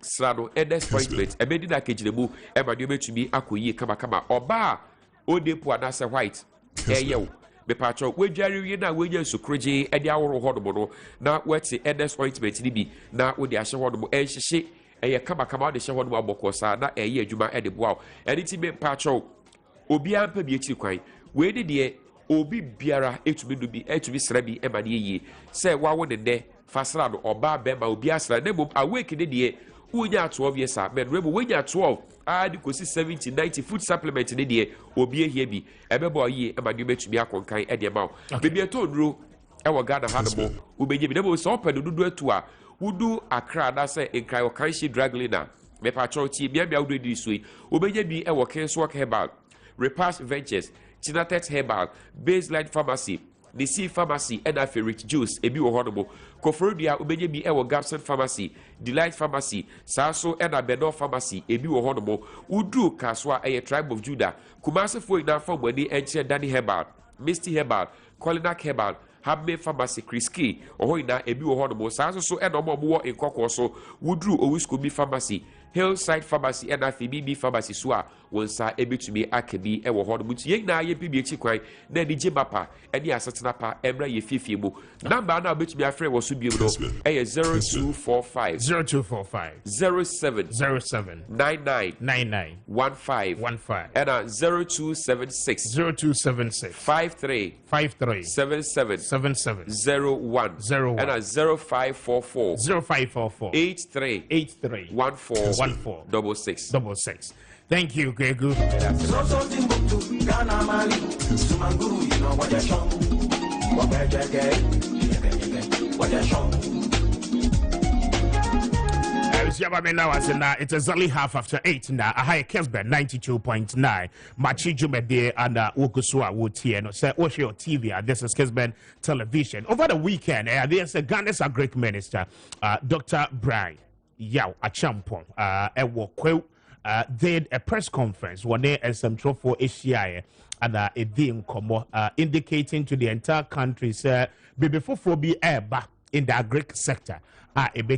srado edest ointment ebedi na kejiremu eba de betumi akoyi kama oba odepo anase white eyew me pacho wedware wie na wenya sukroje ede aworo hodomo no na weti edest ointment ni bi na wode ahye hodomo enhyehye eye kama de hye hodomo abokosa na eye adwuma ede boaw ene ti me pacho obi ampa bi ekiri kwan we de obi biara etumi do bi etumi sra bi ema de yie se wawo ne de fasra no oba be ma obi asra ne bom awake de unya 12 years men rebo wenya 12 adi kosi 70 90 food supplement ne de obi ehia bi ebebo yi ema de betumi akonkan e de ma bebi etondro e wo Ghana hanmo ubenye bi nebo so opedo dudu atu a wudu Accra na se enkrai okanshi drug liner me pa choti bia wudu di sui ubenye bi e wo Kessben herbal Repass Ventures Chinatex herbal Baseline Pharmacy the C Pharmacy and Rich Juice ebi wo honomo Koforodia ubenye bi ewo Gapson Pharmacy Delight Pharmacy Saso and Bedo Pharmacy ebi wo honomo udu kaswa eye Tribe of Judah Kumase fo ina fo boni enche Danny Herbal Misty Herbal Colinac Herbal Habe Pharmacy Kriski oho ina ebi wo honomo Saso so and omo wo nkoko so wudru Owuskobi Pharmacy Hillside Pharmacy and BB Pharmacy soa wonsa ebetumi akabi ewo honomo tie na ye bibi echi kwan na ni jebapa eni asetena pa emra ye fifie mu number na obetumi afre wo so biom no 0245 07 99 15 and 0276 53 77 01 and 0544 83 14 66. Thank you, Gregu. It's exactly 8:30 now. I have Kessben 92.9. Maakye Jumede and Wokusua Wotieno. Say, watch your TV. This is Kessben Television. Over the weekend, there's a Ghana's Greek minister, Dr. Brian Yao Achampong, did a press conference one day as some for Asia and a deal indicating to the entire country, sir, before be back in the Greek sector. And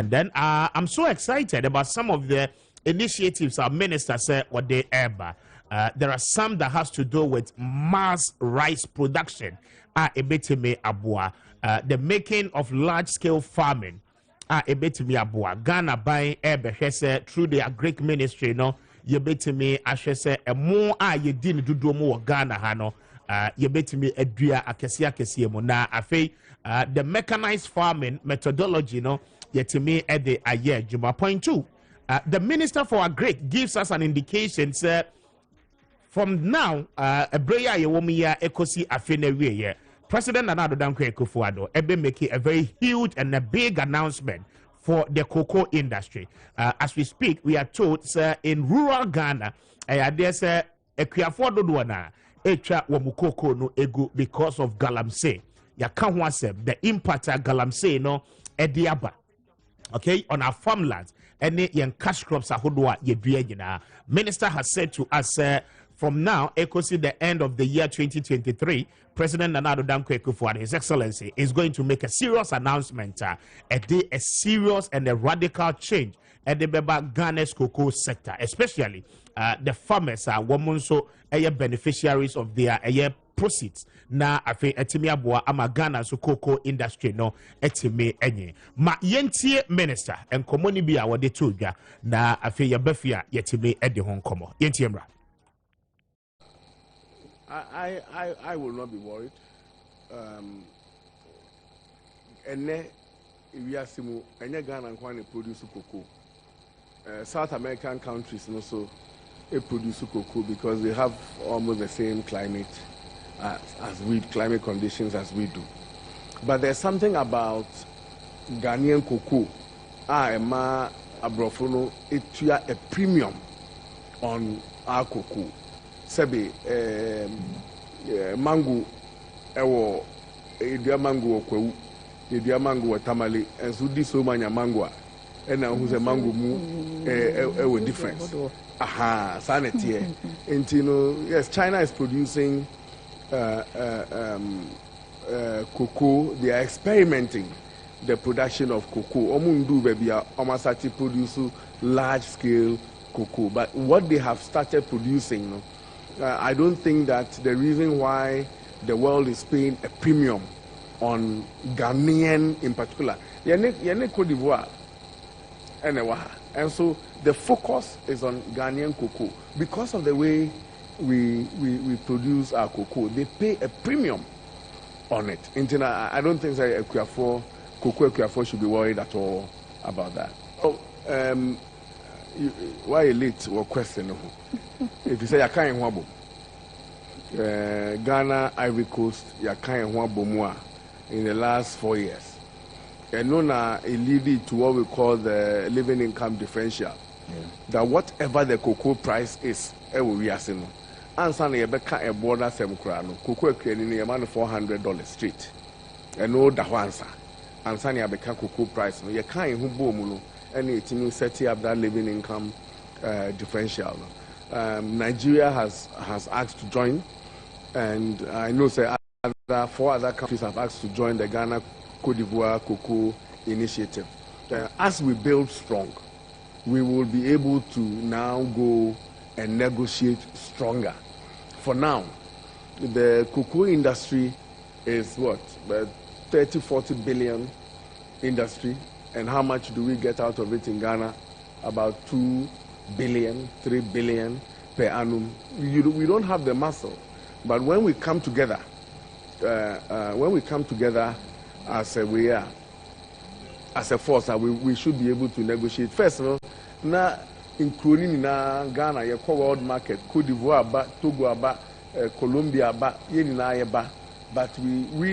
then I'm so excited about some of the initiatives our minister said what they ever. There are some that has to do with mass rice production. The making of large-scale farming. Ghana buying through the Greek ministry, no, you bet me, I should say, a more you didn't do more Ghana, Hano, you bet me a dria acacia mona, the mechanized farming methodology, no, yet me at the aye, Juma point 2. The minister for Agric gives us an indication, sir, from now, a breya yewomiya ekosi afine President Nana Dankwa Akufo-Addo ebe making a very huge and a big announcement for the cocoa industry. As we speak, we are told, sir, in rural Ghana, there's a Kuyafo na echa wamukoko no egu because of galamsey. Ya kanwasem the impact of galamsey no ediaba. Okay, on our farmlands, any young cash crops ahodoa yedua. Minister has said to us, from now, see the end of the year 2023, President Nana Dankwa Akufo-Addo, His Excellency, is going to make a serious announcement, a serious and a radical change at the Ghana's cocoa sector, especially the farmers are women so beneficiaries of their proceeds. Na afe etimi aboa ama Ghana so cocoa industry no etimi enye. Ma yentie minister enkomo ni bi a wode todwa na afe yebafia yetimi ede ho nkomo. Yentie mra. I will not be worried. Ene iwiasimu enye Ghana nkwane produce cocoa. South American countries also produce cocoa because they have almost the same climate climate conditions as we do. But there's something about Ghanaian cocoa. Abrofono, etua a premium on our cocoa. Sebe mango, edua mango okwewu, edua mango tamale, and so this so many mango, and now who's a mango mu difference. Aha, sanity. And you know, yes, China is producing cocoa. They are experimenting the production of cocoa. Omundu baby almost started produce large scale cocoa. But what they have started producing, I don't think that the reason why the world is paying a premium on Ghanaian in particular. Yene Cote d'Ivoire. And so the focus is on Ghanaian cocoa. Because of the way we produce our cocoa, they pay a premium on it. I don't think that Cocoa should be worried at all about that. Oh, why late or question? If you say you can't wabo, Ghana, Ivory Coast, you can't wabo more in the last 4 years. And now it leading to what we call the living income differential. Yeah. That whatever the cocoa price is, we are seeing. And some you better a border some crown. Cocoa creating a man $400 straight. And no that answer. And some you better cocoa price. You can't who boom and it means setting up that living income differential. Nigeria has asked to join, and I know say 4 other countries have asked to join the Ghana Cote d'Ivoire Cocoa Initiative. As we build strong, we will be able to now go and negotiate stronger. For now, the cocoa industry is what? 30-40 billion industry. And how much do we get out of it in Ghana? About 2 billion, 3 billion per annum. We don't have the muscle. But when we come together, as a force, we should be able to negotiate. First of all, now including in Ghana, your world market, Cote d'Ivoire, Togo, Colombia, but we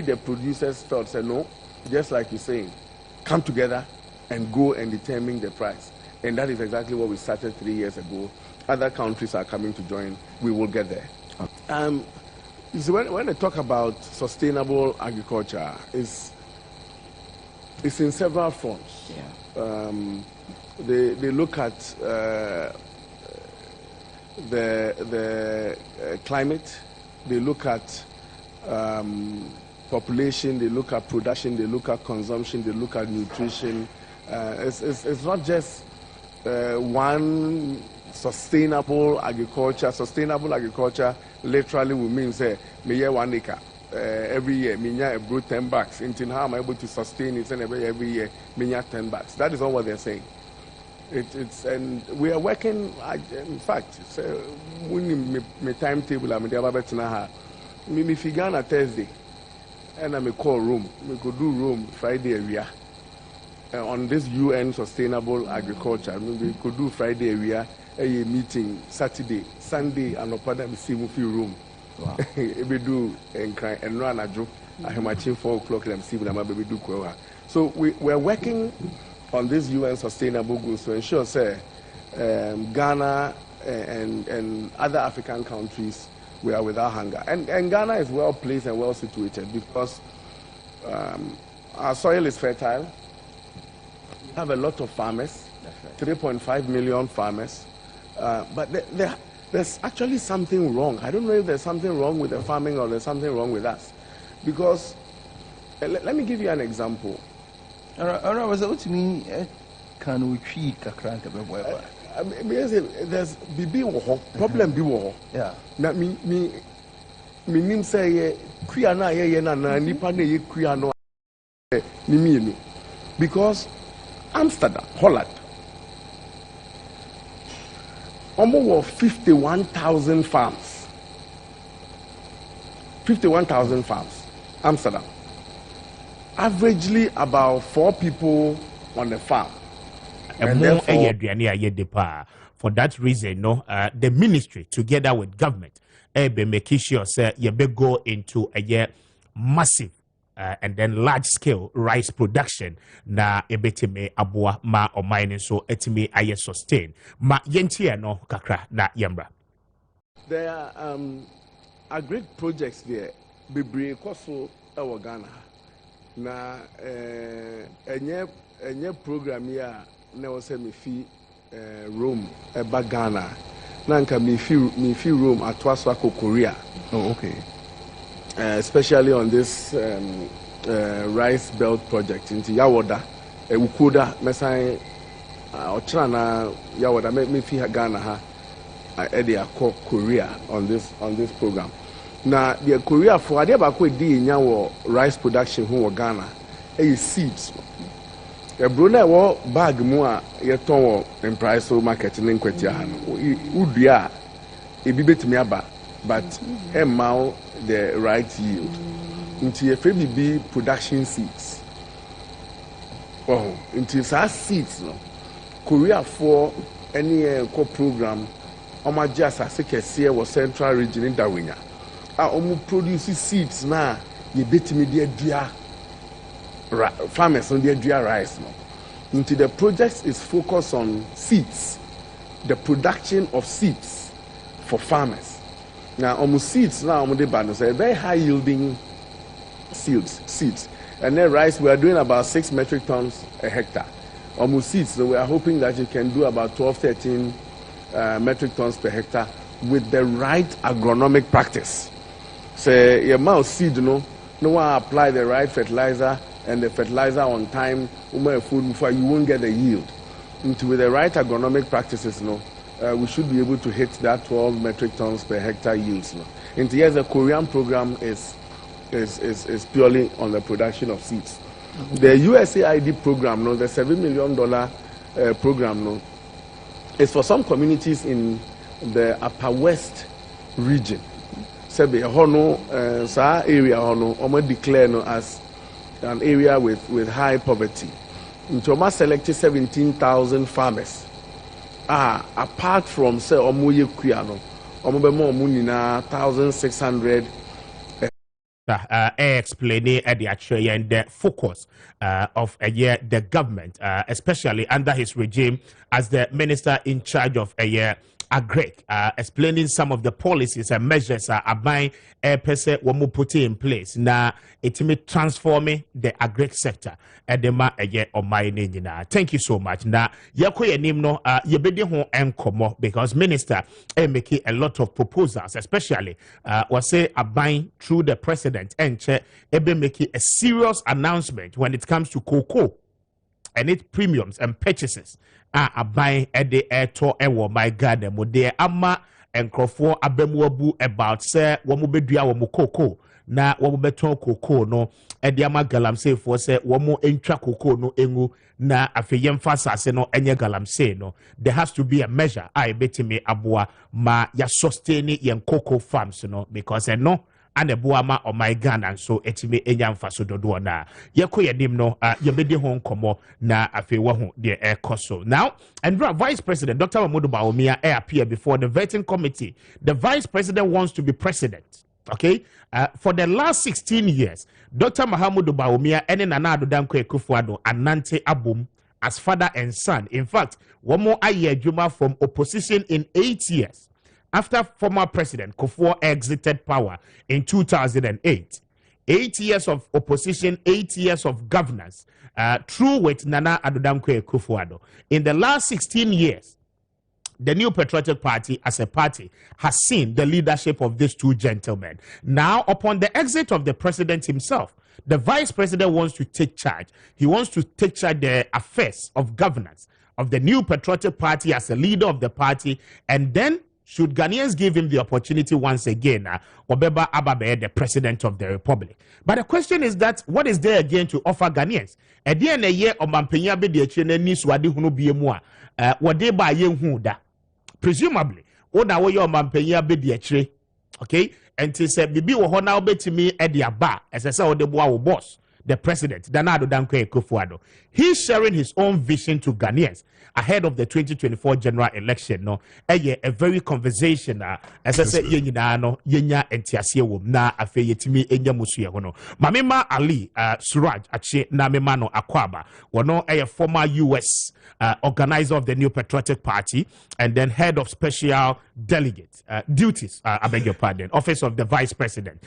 the producers felt say no, just like you're saying, come together and go and determine the price. And that is exactly what we started 3 years ago. Other countries are coming to join. We will get there. You see, when they talk about sustainable agriculture, it's in several fronts. Yeah. They look at the climate, they look at population, they look at production, they look at consumption, they look at nutrition. It's not just one sustainable agriculture. Sustainable agriculture literally will mean say me year 1 acre every year. Me year about $10. Until how am I able to sustain it? And every year me year $10. That is not what they're saying. It's and we are working. In fact, when my timetable, I'm there about now. Me figure on Thursday, and I'm call Rome. We could do Rome Friday area. On this UN sustainable agriculture, we could do Friday area. A meeting Saturday, Sunday, and upon them see me feel room. Wow. We do and run a joke. I have my 4 o'clock and I'm seeing my baby do. So we're working on this UN sustainable goals to ensure, say, Ghana and other African countries we are without hunger. And Ghana is well placed and well situated because our soil is fertile. We have a lot of farmers, 3.5 million farmers. But there's actually something wrong. I don't know if there's something wrong with the farming or there's something wrong with us. Because, let me give you an example. What you mean? Can we treat a there's problem be yeah. Now me name say kuya na nipa na ye kuya no ni mienu because Amsterdam, Holland, almost 51,000 farms. 51,000 farms. Amsterdam. Averagely about 4 people on the farm. And therefore, for that reason, the ministry, together with government, be making sure you be go into a massive and then large scale rice production na ebetime aboa ma oman so etime aye sustain ma yentie no kakra na yembra. There are agri projects there bebre koso e Ghana na enye program ya na wo se me fi Rome eba Ghana na nka me fi Rome atwaso akọ Korea. Oh, okay. Especially on this rice belt project into Yawoda, Wukoda, Mesai, Ochana, Yawoda, me fi Ghana ha, Edia Korea on this program. Now the Korea for Adia Bako di nyawo rice production who Ghana, seeds. The Brunei wo bag mu a yeton in price market in Kwetia han. Udua ebi betimi aba, but emma the right yield into a FBB production seeds. Oh, into our seeds no. Korea for any program Oma just as a was central region in Dawinya. Omu produce seeds na ye betimi dia farmers on their rice no. Into the project is focused on seeds, the production of seeds for farmers. Now, almost seeds now, very high yielding seeds. And then rice, we are doing about 6 metric tons a hectare. Almost seeds, so we are hoping that you can do about 12, 13 metric tons per hectare with the right agronomic practice. Say, your mouse seed, no one apply the right fertilizer and the fertilizer on time, food before you won't get the yield. With the right agronomic practices, we should be able to hit that 12 metric tons per hectare yields. And yes, the Korean program is purely on the production of seeds. The USAID program, the $7 million program, is for some communities in the Upper West region. So the area almost declared as an area with high poverty. Intoma selected 17,000 farmers. Apart from say omoye kuano omobemo munina 1,600 explaining the actually and the focus of the government, especially under his regime as the minister in charge of agri, explaining some of the policies and measures abai pese womu put in place na itimi transforming the agri sector edema omai. Thank you so much. Na yako yenim no yebedi ho enkomo because minister making a lot of proposals, especially was say abai through the president and ebe making a serious announcement when it comes to cocoa and its premiums and purchases abai ede eto ewo my god mo de ama enkrofo abemuabu about say womu bedua womu cocoa na womu beton cocoa no ede ama galamsey for say womu entwa cocoa no engu na afeyem fasase no enye galamsey no. There has to be a measure betimi aboa ma ya sustain yen cocoa farms no because no and the boama or my gun and so etime enyam faso dodo na yeko yedim no yebedi ho nkomo na afewa ho de ekoso now. And Vice President Dr. Mahamudu Bawumia appear before the vetting committee. The Vice President wants to be president. Okay, for the last 16 years Dr. Mahamudu Bawumia and Nana Addo Dankwa Akufo-Addo anante abum as father and son. In fact, one more aye juma from opposition in 8 years after former President Kufuor exited power in 2008. 8 years of opposition, 8 years of governance, through with Nana Addo Dankwa Akufo-Addo. In the last 16 years, the New Patriotic Party as a party has seen the leadership of these two gentlemen. Now, upon the exit of the president himself, the vice president wants to take charge. He wants to take charge of the affairs of governance of the New Patriotic Party as a leader of the party, and then should Ghanaians give him the opportunity once again, Obeba Ababe, the president of the republic. But the question is that, what is there again to offer Ghanaians? At the end of the year, Omampenya be the Chinese Swadi Hunu Biemua, what they buy Yehuda. Presumably, Oda way Omampenya be the Chre, okay? And to say, Bibi will now bet to me at the bar, as I saw the boss. the president, Danado Dankwa Akufo-Addo, he's sharing his own vision to Ghanaians ahead of the 2024 general election. No, a very conversation. As I said, yenya entiasie wom na afe yetimi enya musu ye hono. Mamema Ali Suraj ache na memano Akwaba, wono a former US organizer of the New Patriotic Party and then head of special delegate duties. I beg your pardon, office of the vice president.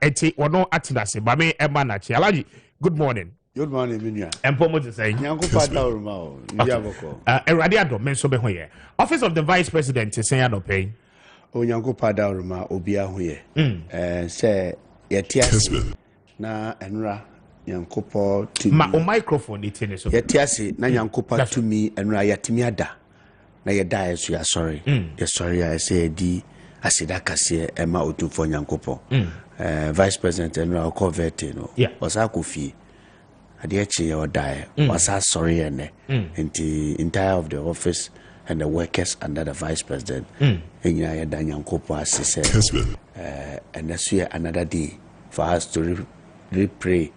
Eti wono atinase. Mame Emanachi Alaji. Good morning. Good morning, Minya. Empomo to say. Nyanko pada uruma. Yaboko. Eradiado menso be hoye. Office of the vice president is saying no pay. O nyanko pada uruma obia hoye. Say yetiase na enra nyanko po to ma o microphone itene so. Yetiase na nyanko po to me enra yatimi ada. Na yeda yeso ya sorry. Ya sorry I say di asida kase ema otufo nyanko po. Vice president enra convert no. Osa kofi. Adiachi or die was sorry and the entire of the office and the workers under the vice president. And Daniel Kopo as said, and that's where another day for us to re-pray,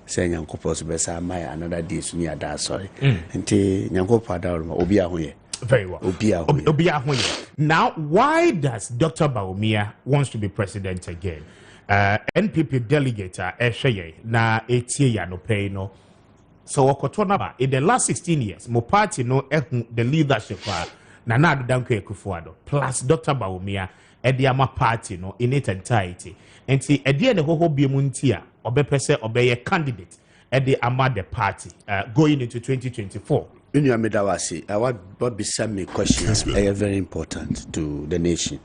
saying Young Kopo's best my another day is near that sorry. And Yanko Pada Obia. Very well. Obia. Now, why does Dr. Bawumia wants to be president again? NPP delegate Esheye na etie ya no pay no. So wakotona in the last 16 years, mo party no the leadership na Nana Dankwa Akufo-Addo plus Dr. Bawumia ediama party no in its entirety. And see edie ne hoho biemu ntia obepese obeye candidate edi ama the party going into 2024. Inu amedawasi, I want be some questions are very important to the nation,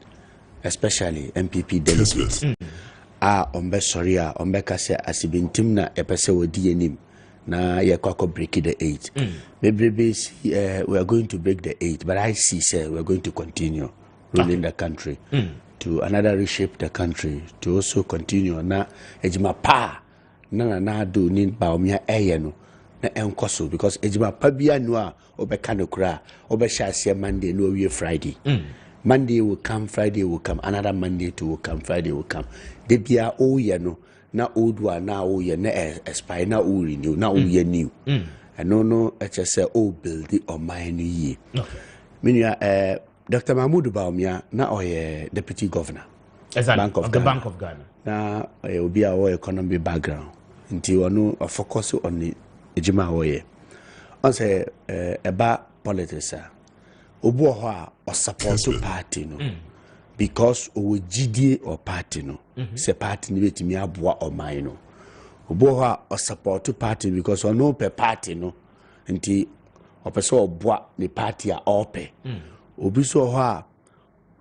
especially MPP delegates. Ombe soria ombe kase asibintim na epese wodi enim na ye kwako break the 8. Maybe we are going to break the 8, but I see say we are going to continue ruling the country to another reshape the country to also continue na ejima pa na do ni Bawumia eye no na enkoso because ejima pa bia no a obeka no kra obesha ase Monday no wie Friday. Monday will come, Friday will come, another Monday too will come, Friday will come. They be a old no, na old one, na old year, na expire, na old renew, na old year new. And no, I just say, oh, build it on my new year. Meaning, Dr. Mahmoud Bawumia, na deputy governor. Bank of Ghana. Na will be our economy background until no focus on the Ejima Oye. I say, about politics, obo ho a support party no because o GDA or party no se party ni betimi aboa o man no obo ho a support party because o no pe party no nti o pese oboa ni party a ope obi so ho a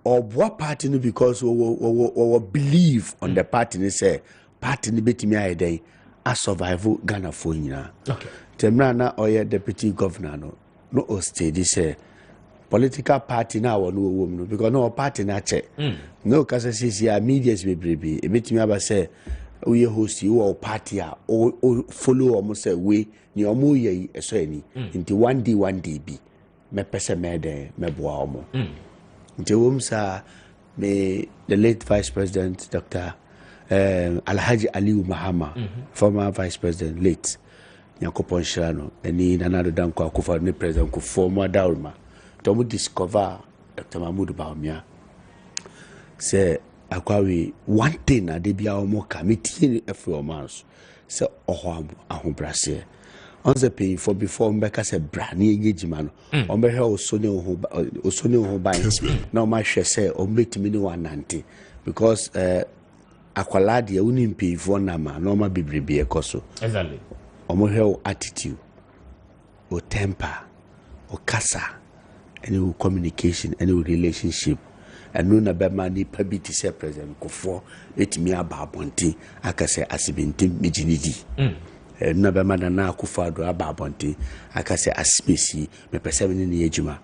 oboa party no because o believe on the party ni say party ni betimi ayeden a survive Ghana for nyina temra na oye deputy governor no o steady say political party now or no because no party na che no kasa sisi a media be brebe e betimi aba say we host you or party or follow almost say we ni omo ye eso ani nti one day be me pese me de me boa omo nti wom sa me the late vice president Dr. Alhaji Aliu Mahama former vice president late Nyankopon Shirano eni Nana Dankwa Akufo-Addo ne president ko former Daurma to discover Dr. Mahmoud Bawumia say akwawe one thing na de bia omo committee every month say oham ahobrase on the pay for before mbeka say brani engagement no ombe he osone ho ban na o ma hwe say o metimi ni 190 because akwala de uni pay for na ma na o ma bibribe ekoso exactly omo he attitude o temper o kasa any communication, any relationship, and no na bema ni pabiti se president kofo etimi aba abonti aka se asibinti mijinidi na bema na Akufo-Addo aba abonti aka se aspesi me pese ni ejuma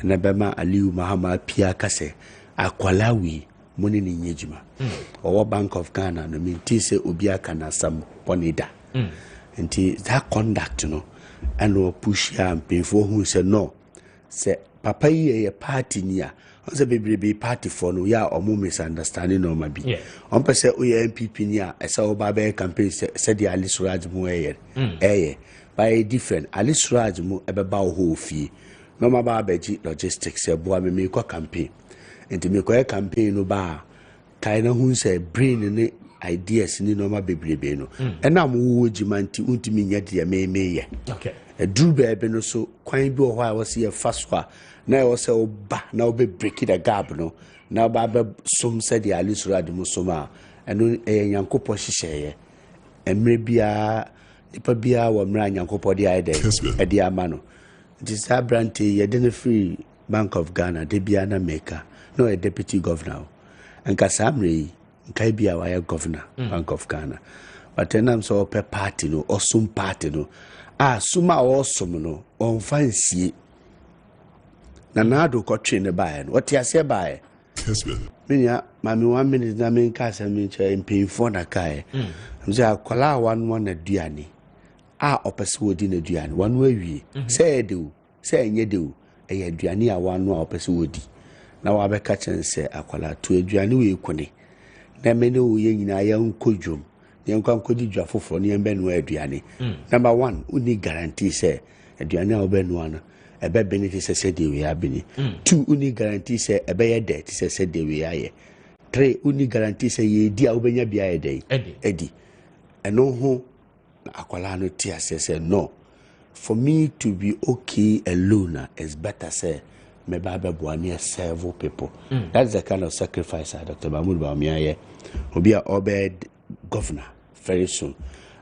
na bema Aliu Mahama Appiah aka se akwalawi moni ni ejuma owo Bank of Ghana no minti se obi aka na sam bonida nti that conduct no and no push am pay for who say no say papa ye party ni a ɔsɛ bebrebe party for no yɛ a ɔmo misunderstanding na ɔma bi ɔmpɛ sɛ woyɛ MPP ni a ɛsɛ woba bɛyɛ campaign sɛdeɛ Ali Suraj mu ɛyɛ by different Ali Suraj mu ɛbɛba wo hɔ ofie na ɔma ba abɛgye logistics ɛboa me mekɔ campaign nti mekɔyɛ campaign no ba kae na hu sɛ brain ne ideas ni nɔɔma bebrebe no ɛna mo wo gyima nti untimi nya deɛ memeyɛ ɛduru baabi no so kwan bi wɔ hɔ a wɔsi yɛ fa so a na ɛwɔ sɛ woba na wobɛ break the gap no na woba bɛ som sɛdeɛ Ali Suraj mu som a ɛno ɛyɛ Nyankopɔn hyehyɛeɛ mmerɛ biara nipa biara wɔ mmerɛ a Nyankopɔn de ayɛ dɛ ɛde ama no nti saa aberante yɛde no firi Bank of Ghana de biara na meka na ɔyɛ deputy governor nka saa mmerɛ yi nkai bia wayɛ governor Bank of Ghana but enam so pe party no osum party no suma osum no onfa nsie na nado kɔtwe ne bae no wɔte ase bae Kessben minya mami 1 minute na men ka asɛm nkyɛ mpinfo na kae mse akwala wanwa na duane opese wodi na duane wanwa awie sɛ edewu sɛ enye dewu ɛyɛ duane a wanwa opese wodi na wabɛka kyɛn sɛ akwala to aduane we kone na mene wo ye nyina ya nkodwom ye nkwankodi dwa foforo ne yɛmbɛno aduane number 1 uni guarantee sɛ aduane a wobɛno no ebe benefit sɛ de we abini 2 uni guarantee sɛ ebe yɛ de sɛ de we ayɛ 3 uni guarantee sɛ ye di a wobɛnya bia yɛ de edi ɛno ho akwala no tia sɛ no for me to be okay alone is better say me baba boane several people that's the kind of sacrifice Dr. Mahmoud Bawumia obi a obed governor very soon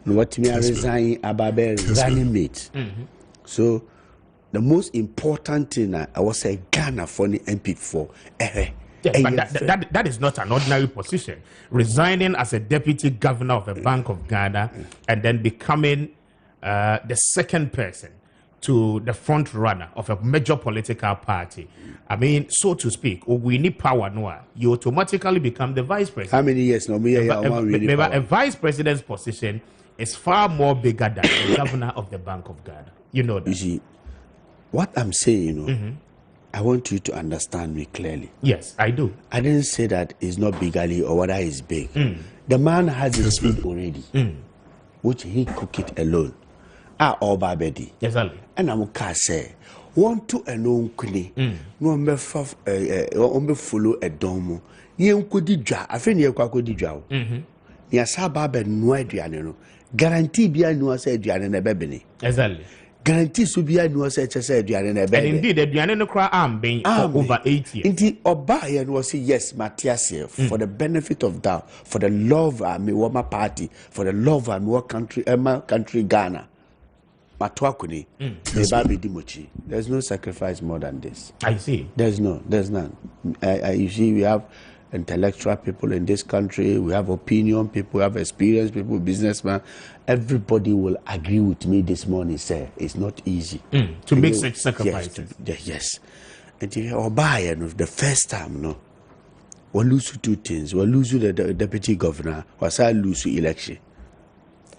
no what me resign ababe running mate so the most important thing I was say Ghana for the MP for but that is not an ordinary position. Resigning as a deputy governor of the Bank of Ghana and then becoming the second person to the front runner of a major political party. I mean, so to speak, we need power now. You automatically become the vice president. How many years now? A vice president's position is far more bigger than the governor of the Bank of Ghana. You know that. You see, what I'm saying, I want you to understand me clearly. Yes, I do. I didn't say that it's not bigly or whether it's big. The man has his food already, which he cook it alone. All babedi. Exactly. And I'm say want to a known kuni no me follow a domo. Yen kudi dwa afeni ye kwa kudi dwa. Ni asaba be no aduane no. Guarantee bia no asa aduane na bebeni. Exactly. Guarantee so bia no asa chese aduane na bebeni. And indeed aduane no kra amben for over 8 years. Inti oba ye no say yes Matthias for the benefit of that, for the love me woma party, for the love me what country Ghana. There's no sacrifice more than this. I see. There's none. You see, we have intellectual people in this country, we have opinion people, we have experienced people, businessmen. Everybody will agree with me this morning, sir. It's not easy to make such sacrifices. Yes. And if you buy the first time, no, we'll lose 2 things. We'll lose the deputy governor, or say lose the election.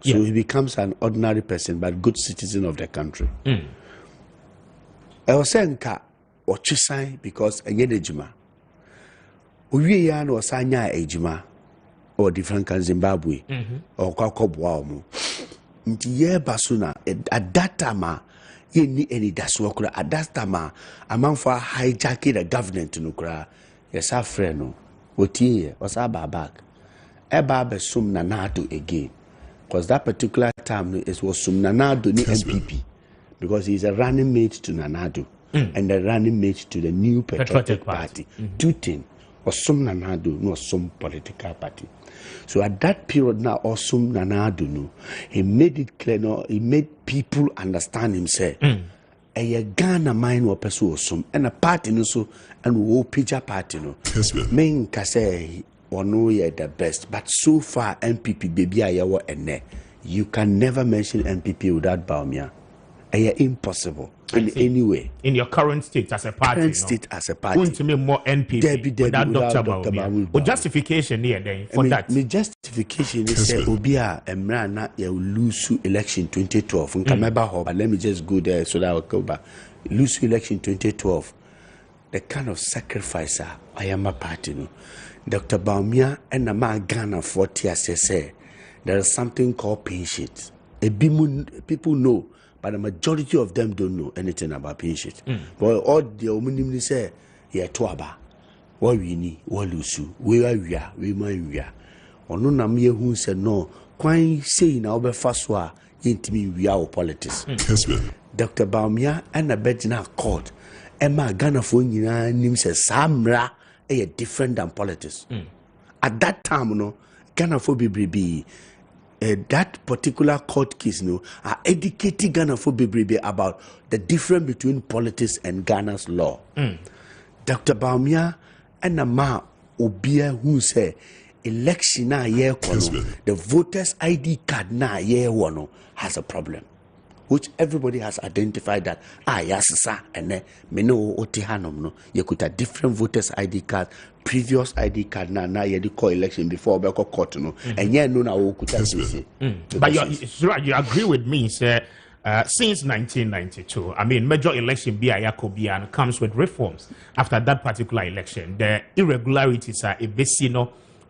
So he becomes an ordinary person, but good citizen of the country. I was saying, or Chisai, because a Yedejima. Uyan or Sanya Ejima, or different can Zimbabwe, or Kakobwamo. Ntiye Basuna, at that time, ye need any daswokra, at that time, among for hijacking the government to Nukra. Yes, our friend, what ye was our back. Eba sum nanato again. Because that particular time it was Nanado ni MPP, because he's a running mate to Nanado and a running mate to the new Patriotic Party. 2 things. Osum Nanado no some political party. So at that period now, Osum Nanado no, he made it clear. No, he made people understand himself. A Ghana mind or person Osum and a party no so and wo picture party no. Main kase. Or no, you're the best, but so far MPP baby ayawo ene. You can never mention MPP without Bawumia. Impossible in any way. In your current state as a party, want to make more NPP without Dr. Bawumia. Or justification here then for that? My justification is that Obia Emrana you lose election 2012. But let me just go there so that I'll go back. Lose election 2012. the kind of sacrifice I am a party. No? Dr. Baumia and the man Ghana 40 say there is something called pin sheet. People know, but the majority of them don't know anything about pin sheet. But all the omnium say, yeah, tuaba, what we need, what lusu, where we are, we are. Or no namie who said no, quite saying our faswa, intimate we are politics. Dr. Baumia and the Bedina court, Emma Ghana for name says Samra a different than politics. At that time, no, Ghana for BBB. That particular court case, are educating Ghana for BBB about the difference between politics and Ghana's law. Dr. Baumia and Nama Obia who say election na year the voters ID card na year one has a problem, which everybody has identified that yes sir and me no otihanom no you could have different voters ID card. Previous ID card na you call election before we court no and yeah no na could say. But you agree with me, sir. Since 1992, I mean, major election Kubi comes with reforms. After that particular election, the irregularities are a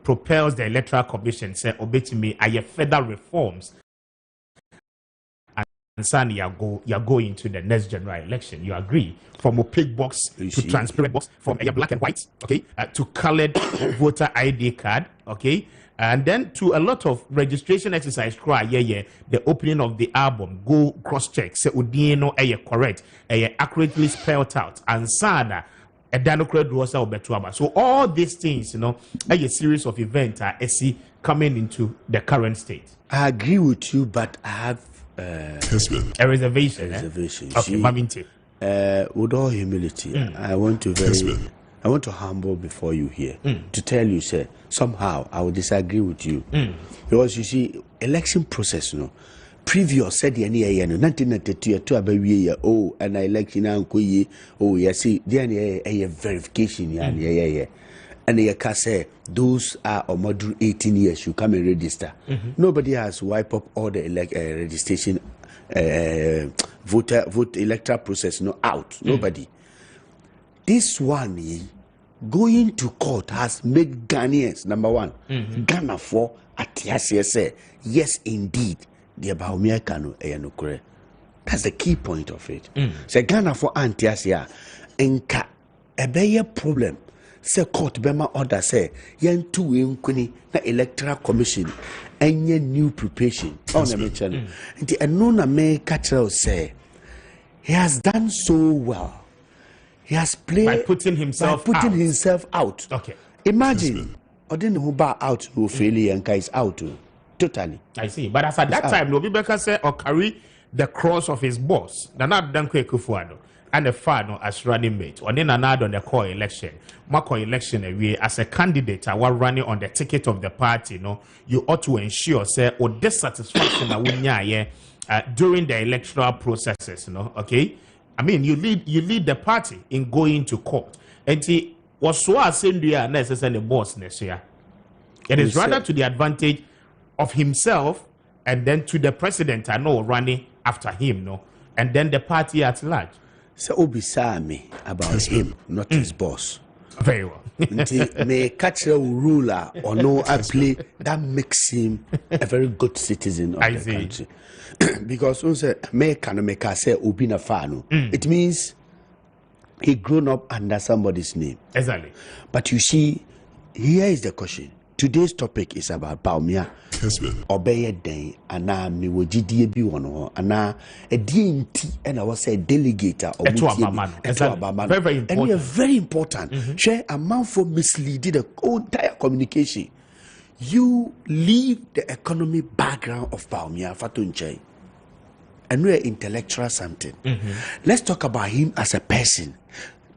propels the Electoral Commission say obetimi aye further reforms. And son, you're going to the next general election. You agree? From opaque box to transparent box, from a black and white, okay, to colored voter ID card, okay, and then to a lot of registration exercise. The opening of the album, go cross check, say udino correct, accurately spelled out, and sana a Danocrat Rosa or Betuaba. So all these things, a series of events are coming into the current state. I agree with you, but I have a reservation. Okay, Maminte. With all humility, I want to humble before you here to tell you, sir, somehow I will disagree with you. Because you see, election process, previous said the 1992 to about an election see the verification and you can say those are or modern 18 years you come and register. Nobody has wiped up all the registration vote electoral process out. Nobody. This one going to court has made Ghanaians number one. Ghana for say yes indeed the Baumia Kano Eyanukure. That's the key point of it. Say Ghana for Antiasia enka a problem. Say court bema order say yen two in na electoral commission any new preparation on the mention. The Anona May Catchell say he has done so well. He has played by putting himself out. Okay. Imagine or didn't who bar out no failure and is out totally. I see. But as at that time, Nobi Becker said or carry the cross of his boss, Nana Danko Kufuado. And the father as running mate, or then another on the core election. Mako election away as a candidate, I was running on the ticket of the party. You ought to ensure, say, or dissatisfaction during the electoral processes. Okay, I mean, you lead the party in going to court, and he was so assembly necessary boss next year. It is rather to the advantage of himself, and then to the president. I know running after him, and then the party at large. So Obisa me about him, not his boss. Very well. May catch a ruler or no I play that makes him a very good citizen of the country. Because also may say Obina Fano. It means he grown up under somebody's name. Exactly. But you see, here is the question. Today's topic is about Baumia. Obey day, and now me would GDB one, and now a DNT, and I was a delegate or very important. And we are very important. Share amount for misleading the entire communication. You leave the economy background of Baumia Fatunche, and we are intellectual something. Let's talk about him as a person.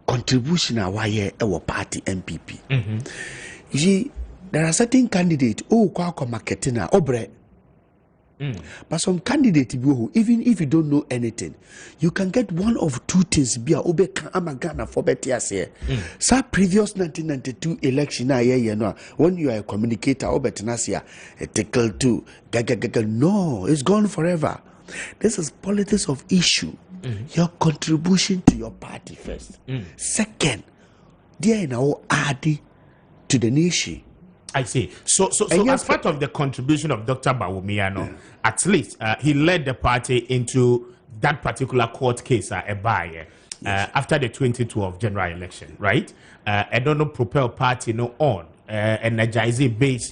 Contribution our party MPP. You see. There are certain candidates kwa marketing obre. But some candidates even if you don't know anything, you can get one of two things be obe amagana for better say. Sa previous 1992 election when you are a communicator obetenasia a tickle to gaga no, it's gone forever. This is politics of issue. Your contribution to your party first. Second, They are now added to the nation. I see. So as part of the contribution of Dr. Bawumia, at least he led the party into that particular court case, after the 2012 general election, right? I don't know, propel party on energizing base,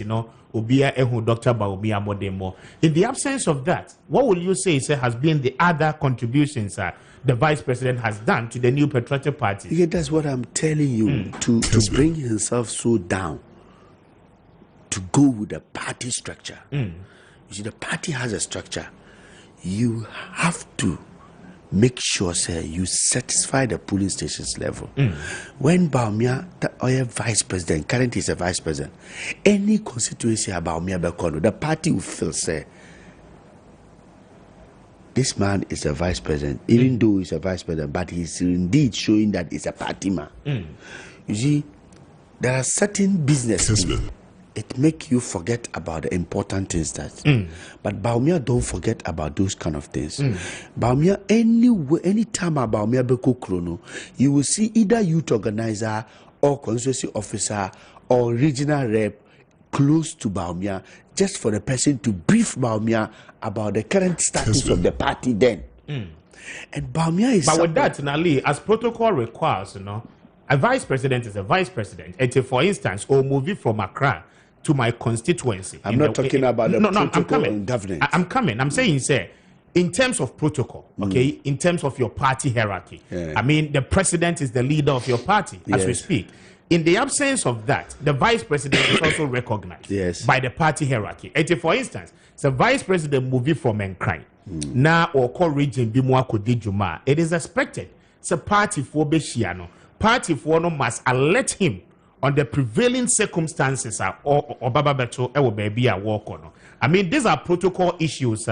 Obia Ehu Dr. Bawumia Modemo. In the absence of that, what will you say has been the other contributions the vice president has done to the new patriotic party? Yeah, that's what I'm telling you. To bring himself so down, to go with the party structure. You see, the party has a structure. You have to make sure, sir, you satisfy the polling stations level. When Bawumia, the vice president, currently is a vice president, any constituency about Bawumia Bekono, the party will feel, sir, this man is a vice president, even though he's a vice president, but he's indeed showing that he's a party man. You see, there are certain businesses. It make you forget about the important things that. But Bawumia don't forget about those kind of things. Bawumia, anytime Bawumia beko krono, you will see either youth organizer or constituency officer or regional rep close to Bawumia, just for the person to brief Bawumia about the current status of the party then. And Bawumia is. But with that, Nali, as protocol requires, a vice president is a vice president. And for instance, or moving from Accra to my constituency. I'm not talking about the protocol and governance. I'm coming. I'm saying, sir, in terms of protocol, okay, in terms of your party hierarchy, I mean, the president is the leader of your party as we speak. In the absence of that, the vice president is also recognized by the party hierarchy. And for instance, the vice president moving from Nkran, now or call region Bimwa Kodijuma, it is expected. It's a party for Beshiano. Party for no must alert him on the prevailing circumstances or Baba Beto or baby at walk on. I mean, these are protocol issues.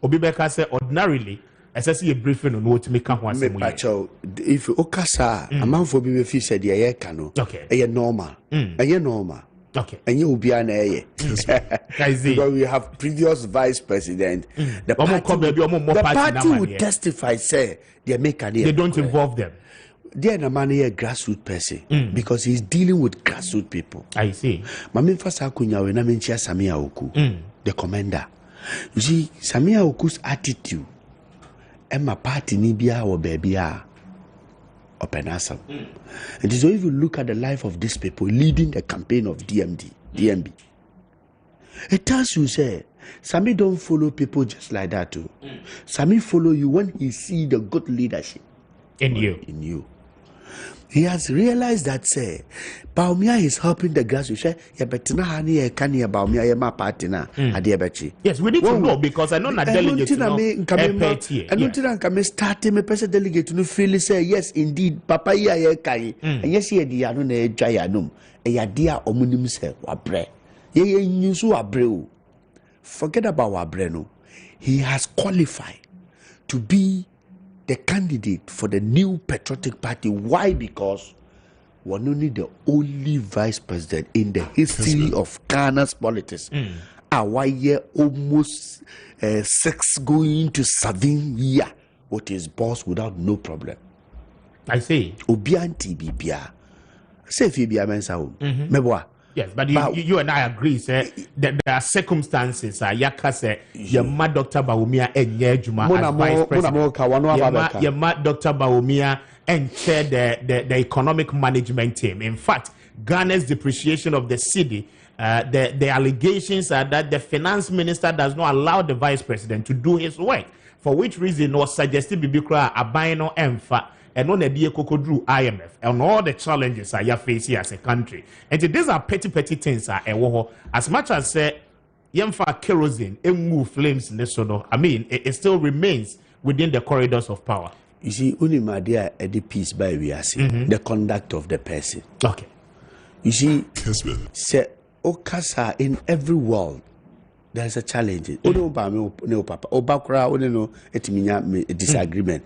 Obibeka said ordinarily, as I see a briefing on what to make one. If Okasa, a man for BBF said, yeah, cano, a normal, a normal. Okay. And you will be an A. Because we have previous vice president. The party will testify, say, they don't involve them. They are a man here, grassroots person, because he's dealing with grassroots people. I see. Mamin Fasa Kunya, when I mention Samia Oku, the commander. You see, Samia Oku's attitude, and my party Nibia or Babia or Penasam. And so if you look at the life of these people leading the campaign of DMB, it tells you, say, Sami don't follow people just like that too. Sami follow you when he see the good leadership in you. He has realized that, say, Bawumia is helping the grassroots. Yes, we need to know, because I know that delegate I don't think I'm starting a person delegate to feel say, yes, indeed, Papa ya kai, and yes, ye diano ne jayanum, a yadia omunim se wabre. Ye nyusu wabreu. Forget about wabreno. He has qualified to be the candidate for the new patriotic party. Why? Because we're only the only vice president in the history of Ghana's politics. Our year almost 6 going to 7 years with his boss without no problem. I see. Obianti bibia. Say if you be a mensa meboa. Yes, but you and I agree, sir, that there are circumstances. Yaka say, your ma Dr. Bawumia and Yejuma as vice president. Your ma Dr. Bawumia and chair the economic management team. In fact, Ghana's depreciation of the city, the allegations are that the finance minister does not allow the vice president to do his work. For which reason was suggested Bibikra Abino Emfa. And on the Kokodru IMF and all the challenges are facing as a country. And these are petty things as much as say yemfa kerosene and move flames in the sono. I mean, it still remains within the corridors of power. You see, only my dear at the piece by we are saying the conduct of the person. Okay. You see, say Okasa in every world there's a challenge. Disagreement.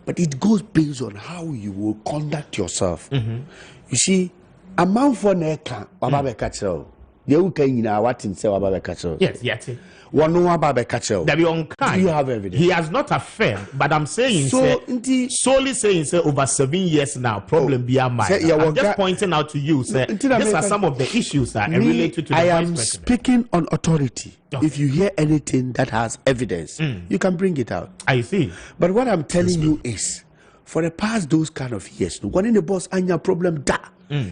But it goes based on how you will conduct yourself. You see, a man for Neka, Baba Bekachel, you can what in say about catcher. Yes, yes. One no about catcher. That be on kind. You have evidence. He has not affirmed, but I'm saying so solely saying say over 7 years now, problem be a mind. I'm just pointing out to you, sir. These are some of the issues that are related to the I am speaking on authority. Oh. If you hear anything that has evidence, you can bring it out. I see. But what I'm telling you is, for the past those kind of years, one in the boss anya problem da.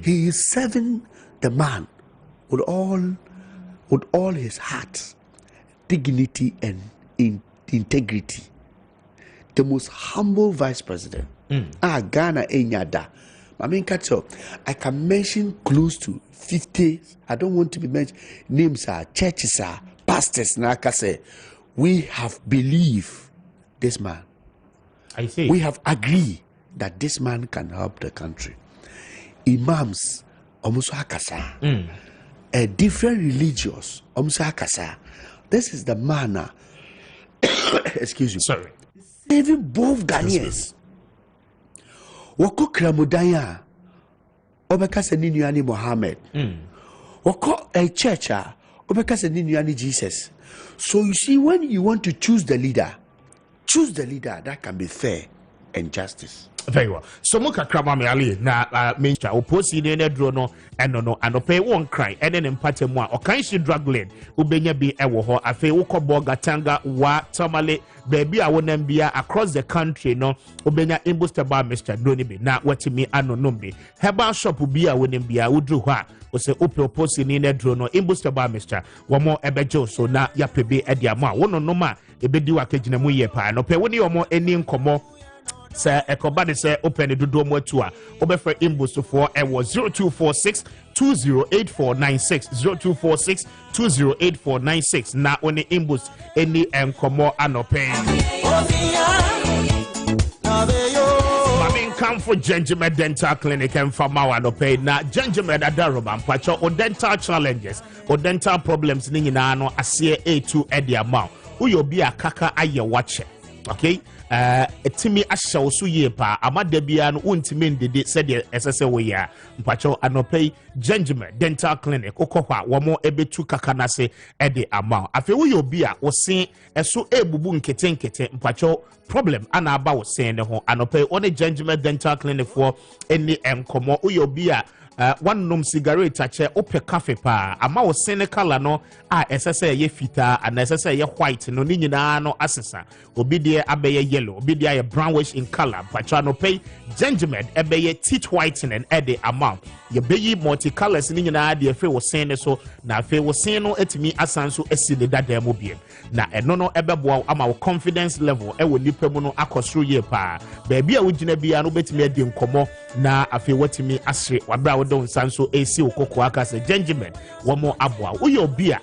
He is serving the man with all his heart, dignity and integrity. The most humble vice president. Ghana enyada. I mean, I can mention close to 50. I don't want to be mentioned. Names are churches, are pastors. Say we have believed this man. I see. We have agreed that this man can help the country. Imams, almost akasa. A different religious, almost akasa. This is the manner. Excuse me. Sorry. Saving both Ghanaians. Wako kramudaya. Obeka se ninuani Mohammed. Wako a church. Obeka se ninuani Jesus. So you see, when you want to choose the leader that can be fair and justice. Very well. So muka Kwame Ali na mencha oposi ne dro no eno no anope won cry ene ne mpate mu a okanshi drug lane ubenya bi ewo ho afi wokọbọ gatanga wa tamale baby a wonam bia across the country no ubenya imbustaba Mr. Doni bi na watimi anonombi herbal shop bi a wonam bia wodru ho a ose ope oposi ne dro no imbustaba Mr. womo ebejo so na yapebe edi ama wono no ma ebedi wa kegina mu ye pa no pe woni omo eni nkomo Sir Ekobadi say open the door more to Obefer Imbus for 0246 208496 0246 208496 na only Imbus any enkomo anope. Come for Gentleman Dental Clinic and Famawa no pay na Gentleman Adaroba Pacho or dental challenges or dental problems nina no asie A2 edi amount. Uyo be a kaka aye watch. Okay? Etimi asha so ye pa amada bia no untimi ndede said esese we ya mpacho anopai Gentleman Dental Clinic okokwa womo ebetu kakanase e de amount afi wo yo bia wo sen eso ebubu nkete mpacho problem ana aba wo sen ne ho anopai one Gentleman Dental Clinic for any enkomo wo yo bia one num cigarette ache ope cafe pa ama wo sen color no a esese ye fita ana esese ye white no ni nyina no asesa obi de abeye yellow obi de brownish in color pacha no pay Gentleman ebeye teeth whitening and the amount ye beyi multicolors ni nyina de afi wo sen so na afi wo sen no etimi asanso esi ne dada mu biem na eno no ebeboa ama wo confidence level e wo nipa mu no akosro ye pa baabi a wo gina bia no betimi adi nkomo na afi watimi asre wabra wo don sanso esi okoko aka se Gentleman womo aboa wo ye obi a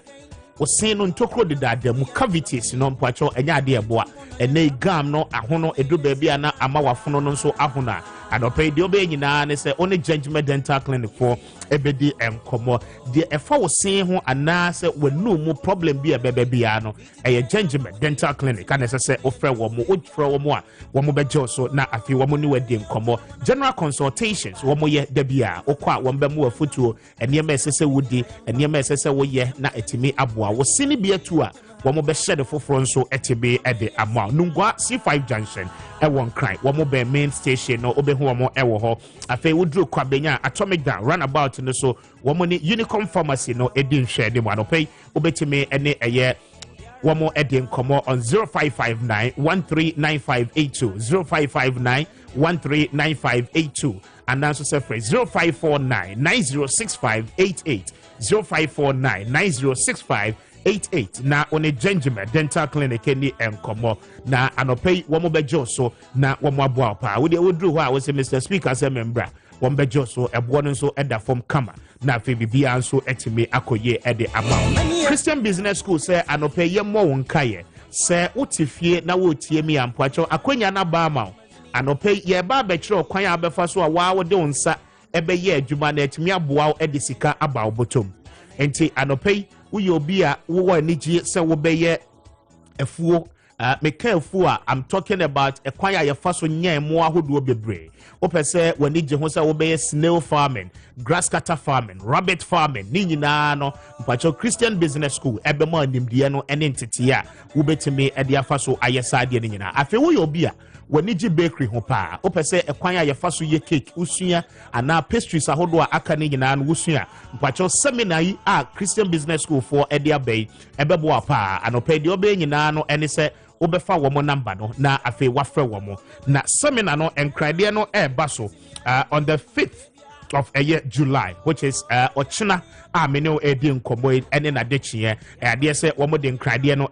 wo sen no ntokro de dada mu cavities no mpacho enya ade eboa ene gam no ahono edu baabi ana ama wafono no nso ahona anope de obe nyina ne se one Gentleman Dental Clinic for ebedi enkomo de efa wo sen ho ana se wanu mu problem bi ebebe bia no eye Gentleman Dental Clinic ana se ofre wo mo ofre wo mo a wo mo bejo so na afi wo mo ni wadi enkomo general consultations wo mo ye da bia okwa wo mba mu afutuo enema esese wudi enema esese wo ye na etimi aboa wo sini bia tu a womo be share the foforo nso etebe ede ama nungwa C5 junction e won cry womo be main station no obehu womo e wo ho afi wodru kwabenya atomic down runabout no so womo ni unicorn pharmacy no edin share de mo pay obetime ene eye womo ede nkomo on 0559 139582 0559 139582 and also say 0549 906588 0549 9065 88 na one Gentleman Dental Clinic ni enkomo na anopei womo bejo so na womo aboa pa we dey wodru ho a we say Mr. Speaker say membra womo bejo so ebo no so eda form kama na fe bibia so etime akoye e de ama Christian Business School say anopei ye mo wonkaye say wotifie na wotie mi ampacho akonya na ba ma anopei ye ba be kire okwan abefa so a wa wo de onsa ebe ye adwuma na etime aboa e de sika aba obotom enti anopei uyo bia wo anigye se wo beye efuo me careful I'm talking about a kwaya ye faso nya mo ahodo bebre ope se wani je ho se wo be snail farming, grass cutter farming, rabbit farming ni nyina no mpacho Christian Business School ebe ma nimdie no ene ntete a wo betime e de afaso ayesa de ni nyina afi wo yo bia wani ji bakery ho pa ope se e kwaya ye faso ye cake usua ana pastries ahodo a aka ni nyina no usua mpacho seminar yi a Christian Business School for e de abai ebe bo apa anope de obe nyina no ene se obefa womo number no na afi wafre womo na seminar no enkrade no baso on the 5th of July, which is Ochina Amino Edin Komoid and in Adichie, dear say womo de enkrade no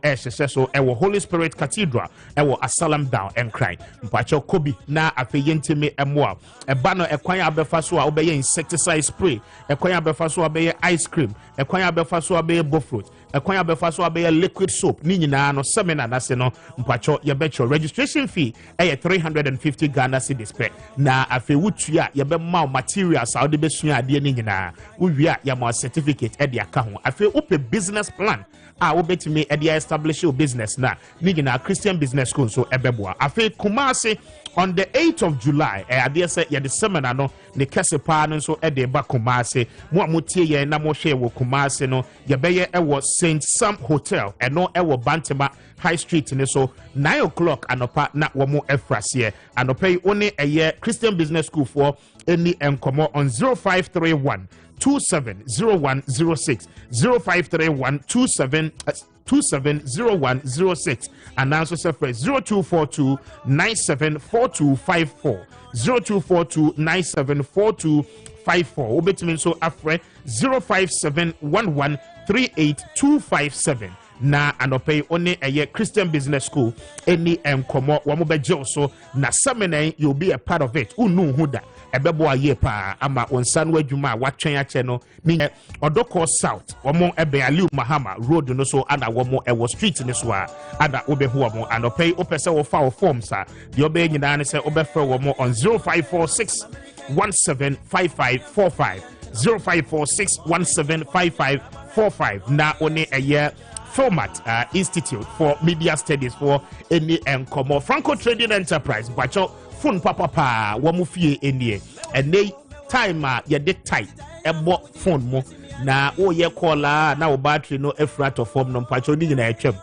so ewo Holy Spirit Cathedral ewo Asalam down and cry mpacho Kubi na afi yentime emwa bano ekwan abefa so a obeye insecticide spray ekwan abefa so obeye ice cream ekwan abefa so obeye bofruit ekwan abefa so obeye liquid soap ni nyina no seminar na se no mpacho ye becho registration fee 350 Ghana cedis per na afi wutua ye be ma materials a ode besua ade ni nyina wuwia ya ma certificate e de aka ho afi upe business plan a wobetimi e de establish your business na ni nyina Christian Business School so ebeboa afi Kumasi on the 8th of July ade say ye the seminar no ne Kessben no so e de ba Kumasi mo amotie ye na mo hwe wo Kumasi no ye beye e wo St. Sam Hotel no e wo Bantama High Street ne so 9 o'clock anopa na wo mo efrase anopa oni eye Christian Business School for any enkomo on 0531 270106 0531 270106 and also separate 0242 974254 0242 974254 obetimin so afre 0571138257 na anopay one eye Christian Business School any enkomo wamo beje so na seminar you'll be a part of it unu huda ebebo aye pa ama onsan wadwuma watwen ache no ni odoko south womo ebe Aliu Mahama road no so ana womo ewo street ni so ada obehu womo anopay opese wo fa wo forms a de obe nyina ne se obefre womo on 0546 175545 0546 175545 na one eye format Institute for Media Studies for any enkomo Franco Trading Enterprise bacho phone papa wamu fie enie ene time ye de tight ebo phone mo na wo ye call na wo battery no efrato form no pacho ni na etwem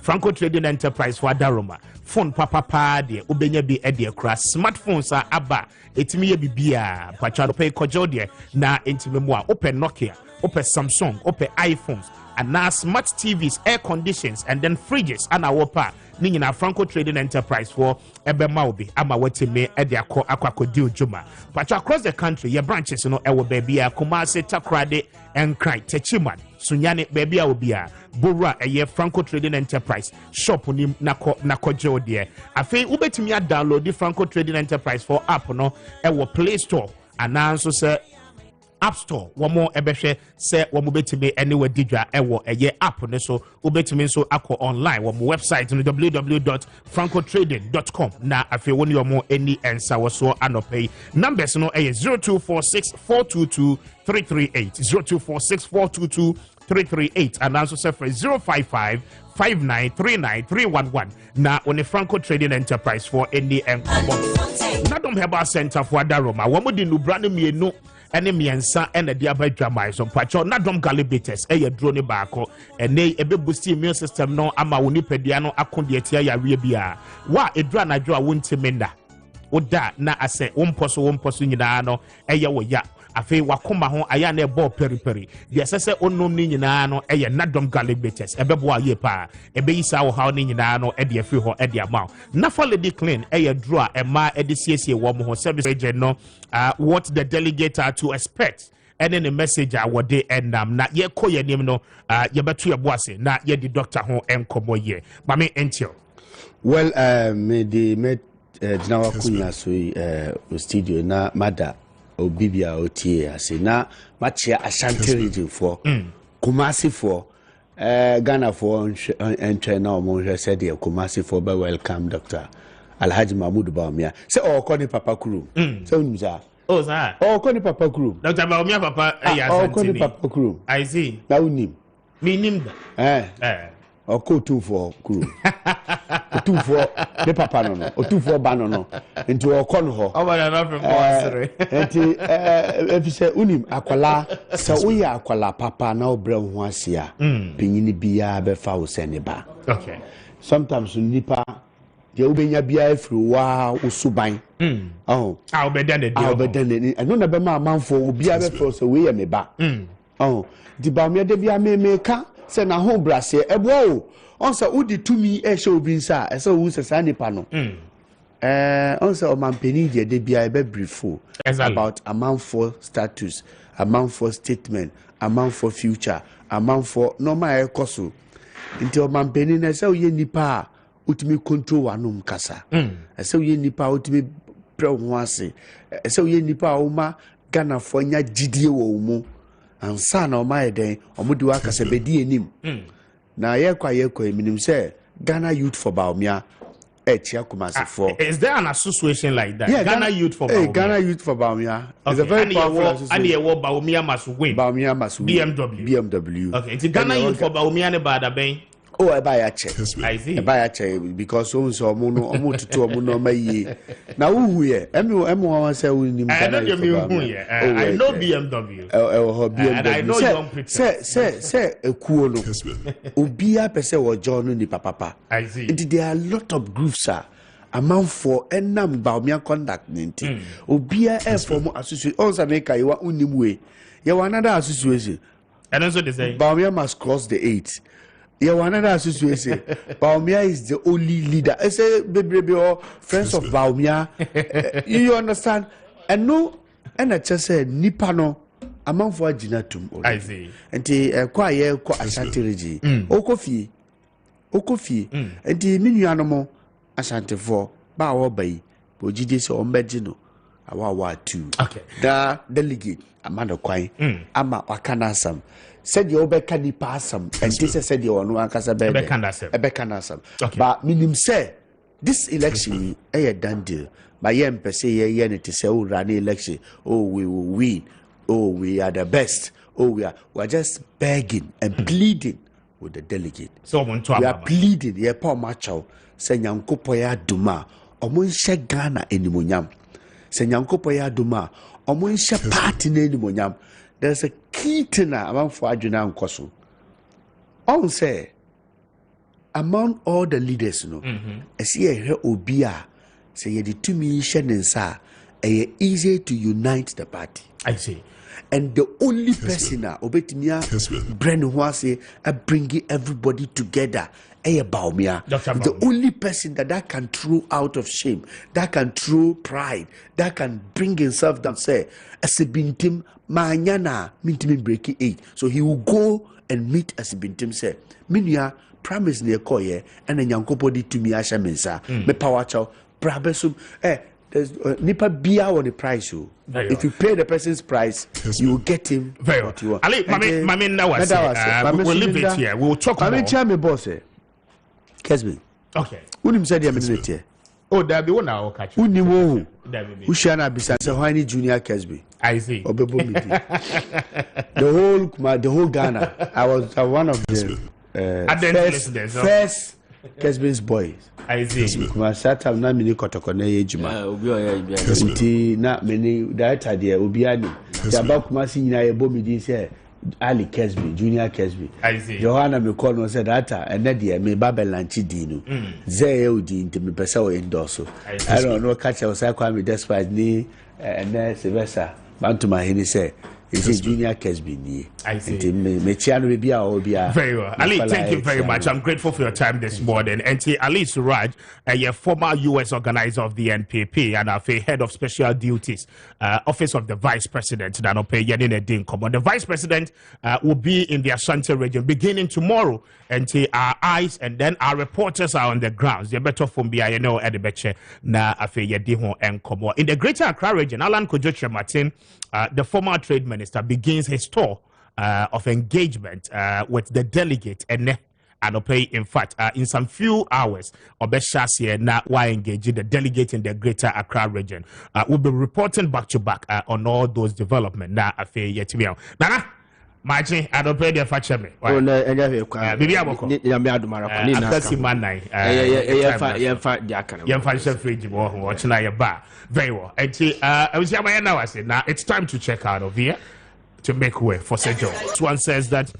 Franco Trading Enterprise for Daroma phone papa de obenya bi e de kra smartphones aba etimi ye bibia pacho pay kojo de na entimi mo a open Nokia open Samsung open iPhones and now smart TVs, air conditions, and then fridges. And our pa, nina Franco Trading Enterprise for Ebe Maubi, ama wetime ediako akwako dio juma. But across the country, your branches, you know, ewo baby, Kumasi, Takrade, and Cry, Techiman, Sunyani, baby, Obia, Bura, a year Franco Trading Enterprise, shop on him, Nako Jodie. I think ubetimi download the Franco Trading Enterprise for app, no, ewo Play Store, and now so say, App Store wamo ebehwe se wamo betime anywhere digwa ewo eye app ne so obetime so akọ online wamo website no www.francotrading.com na afi woni yomo any ensa wo anope numbers no eye 0246 422 338 0246 422 338 and also say for 055 5939311 na on the Franco Trading Enterprise for any enkomo Nadom Herbal Center for Daroma wamo di no brand mienu ene miensa ene dia ba dwamai so mpacho Nadom Galibites eye drone baako ene ebe boost immune system no ama woni pedia no akonde atia ya wie bia wa edura na dwo a wontimenda oda na ase womposo nyina no eye wo ya afi wakoma ho aya na ebo periperi de sese onom ni nyina no eye Nadom Galibites ebebo aye pa ebe yisa wo ha ni nyina no ede afi ho ede ama na for lady clean eye draw ema ede siesie wo mo ho service agent no what the delegate are to expect and then the message what they endam na ye ko ye nim no ye betu ye boase na ye di doctor ho enkomo ye ma me entio well me dinawa kunya so studio na mada obibia otie ase na machia Ashanti region for Kumasi for Ghana for entry na mo hwe said ye Kumasi for be welcome Dr. Alhaji Mahmoud Bawumia say okoni papa kuru say unza oh sir okoni papa kuru Dr. Bawumia papa ya Ashanti okoni papa kuru I see na unim me nim ɔkɔ otumfoɔ kuro otumfoɔ ne papa no otumfoɔ ba no nti ɔkɔ no hɔ nti efisɛ unim akwala sɛ woyɛ akwala papa na ɔbrɛ ho ase a penyini biara bɛfa wo sɛ ne ba sometimes nipa deɛ wobɛnya biara afiri waa wo suban wobɛda ne ɛno na bɛma amanfoɔ obiara bɛfrɛ sɛ wei yɛ me ba nti bameɛ da biara meka sɛ naho braseɛ ɛboa o ɔnsɛ wode tumi ɛhyɛ obi nsa a ɛsɛ wowu sɛ saa nipa no ɔnsɛ ɔmampani deɛ da biara ɛbɛbrifo about amanfoɔ status amanfoɔ statement amanfoɔ future amanfoɔ nɔɔma a ɛkɔ so nti ɔmampani no ɛsɛ woyɛ nipa a wotumi control wanom kasa ɛsɛ woyɛ nipa a wotumi prɛ wo ho ase ɛsɛ woyɛ nipa a woma Ghanafoɔ nya gyidie wɔ wo mu ansa na ɔma yɛ dɛn ɔmode wakasa bɛdi anim na yɛkɔ minim sɛ Ghana Youth for Baumia ɛkyia Kumasefoɔ. Is there an association like that? Ghana Youth for Baumia. Ghana Youth for Baumia. It's a very powerful association. And Baumia must win. Baumia must win. BMW. Okay, it's Ghana Youth for Baumia ne bada bɛn. Oh, I buy a check. I see. I buy a check because so omo to omo my ye. Now who here? Emu say we nim. I know you mean who here. I know BMW. BMW. And I know young people. Say ekuo no. Obia pese wo join ni papa. I see. There are a lot of groups amount for enam Baumia conduct ninti. Obia form association. Also make you wa unimwe. You another association. And also they say Baumia must cross the 8. Yeah, one other association. Baumia is the only leader. I say, baby, or friends of Baumia. You understand? And no, and I just said, Nipano, among for Jinatum. I see. And the quiet, Ashanti Regi. Okofi. And the Minuanamo, Ashanti for Bawa Bay, Bojidis or Medino, Awa 2. Okay. The delegate, Amanda Quine, Ama Wakanasam. Said you obeka ni passam and this said you on one casa bekanasam. But minim say this election a done deal. My yem per se ye to say run election. Oh, we will win. Oh, we are the best. Oh, we are just begging and pleading with the delegate. So we are pleading. Ye poor macho say nyankopo ya duma. Omo nhyɛ Ghana animonyam. Sɛ nyankopo ya duma. Omo nhyɛ party na animonyam. There's a key thing among for Adjuna and Kosu. On say, among all the leaders, I see a here Obia say, ye the 2 million sa, easy to unite the party. I see. And the only person Obetimia, Brennan Wase, bringing everybody together. The only person that can throw out of shame, that can throw pride, that can bring himself down, say, as a bintim, manyana, mintim breaking 8. So he will go and meet as a bintim, say, Minya, promise near koye, and then yankopodi to me, Asha Mensa, me power chow, brabesum, there's nipa bia on the price. If you pay the person's price, you will get him very what you want. Ali, Mami, we'll leave it here. We'll talk more. Mami, boss, Kessben. Okay. Unim said the minute here. Oh, there be one hour catch. Unimo. Ushana Bisa, so why need junior Kessben? I see. The whole Ghana. I was one of the first Kessben's boys. I see. Kuma sat up na mini kotokone ejuma. Nti na mini that idea obiani. Ya ba kuma si nyina ebo mi din say Ali Kessben, Junior Kessben. I see. Johanna me call no said that and na me babelanchi di no. Ze odi nti me pesa o endorse. I don't know catch us Kwame despite ni and Sylvester Bantuma hini say is it Junior Kessben? I see. Very well. Ali, thank you very much. I'm grateful for your time this morning. And Ali Suraj, a former U.S. organizer of the NPP and a head of special duties, Office of the Vice President. The Vice President will be in the Ashanti region beginning tomorrow. And our eyes and then our reporters are on the grounds. They're better from BINO at the Beche na Afeyediho and Komo. In the Greater Accra region, Alan Kojoche Martin, the former trade minister, begins his tour of engagement with the delegate and in fact in some few hours Obeshasi na why engaging the delegate in the Greater Accra region. We'll be reporting back to back on all those developments. Nana Maakye, I don't pay the fache me. Oh, no, enye kwa. Bibi aboko. Ya me adumara kwa. Ni na. Akasi manai. Yemfa diakana. Yemfa se fridge mo ho china ye ba. Very well. Enti I was here now I say now it's time to check out of here to make way for Sejo. This one says that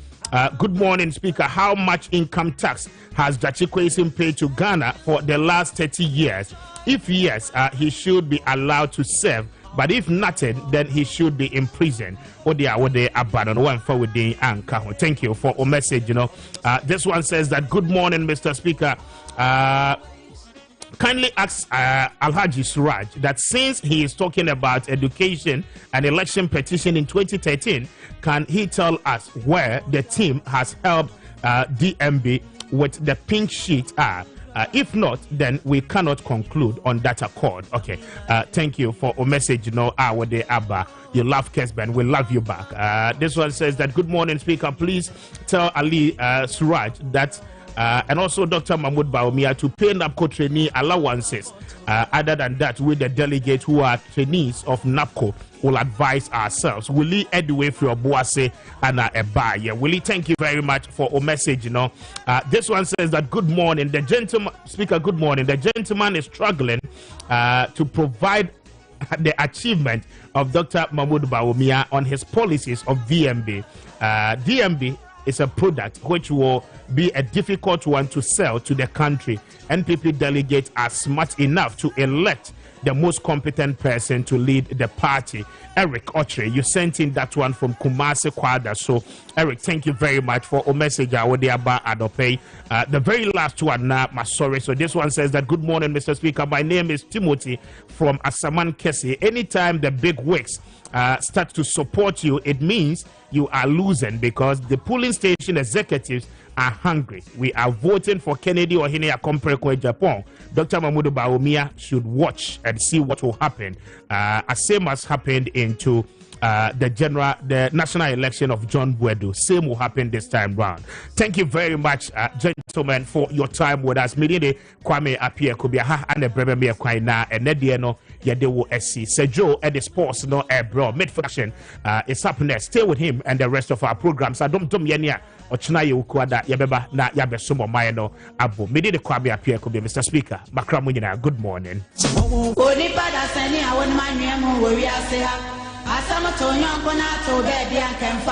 good morning, Speaker. How much income tax has Dachikwesim paid to Ghana for the last 30 years? If yes, he should be allowed to serve. But if nothing, then he should be in prison. Thank you for a message. This one says that good morning, Mr. Speaker. Kindly ask Alhaji Suraj that since he is talking about education and election petition in 2013, can he tell us where the team has helped DMB with the pink sheet are? If not, then we cannot conclude on that accord. Okay. Thank you for a message. Awade Abba. You love Kessben. We love you back. This one says that good morning, Speaker. Please tell Ali Suraj that and also Dr. Mahmoud Baumia to pay NAPCO trainee allowances. Other than that, with the delegates who are trainees of NAPCO will advise ourselves. Willie Edway for Boase and Ebaye. Willie, thank you very much for a message. This one says that good morning, the gentleman, Speaker, good morning. The gentleman is struggling to provide the achievement of Dr. Mahmoud Baumia on his policies of VMB. DMB is a product which will be a difficult one to sell to the country. NPP delegates are smart enough to elect the most competent person to lead the party. Eric Otre, you sent in that one from Kumasi Kwada. So, Eric, thank you very much for a message. The very last one now, sorry. So this one says that good morning, Mr. Speaker. My name is Timothy from Asaman Kesi. Anytime the big wigs start to support you, it means you are losing because the polling station executives are hungry. We are voting for Kennedy or Hine Akompreko in Japan. Dr. Mahmoud Baumia should watch and see what will happen. Same as happened into the national election of John Buedu. Same will happen this time round. Thank you very much, gentlemen, for your time with us. Mirinde Kwame Appiah Kubi and the Brebe me Kwaina and Nediano Yadewo SC. Sejo and the sports no bro. Mid-function is happening. Stay with him and the rest of our programs. I don't yenya Ochina Yukwada Yabeba na Yabesumo Mayano Abu. Mirinde Kwame Appiah Kubi, Mr. Speaker. Makramunyina, good morning.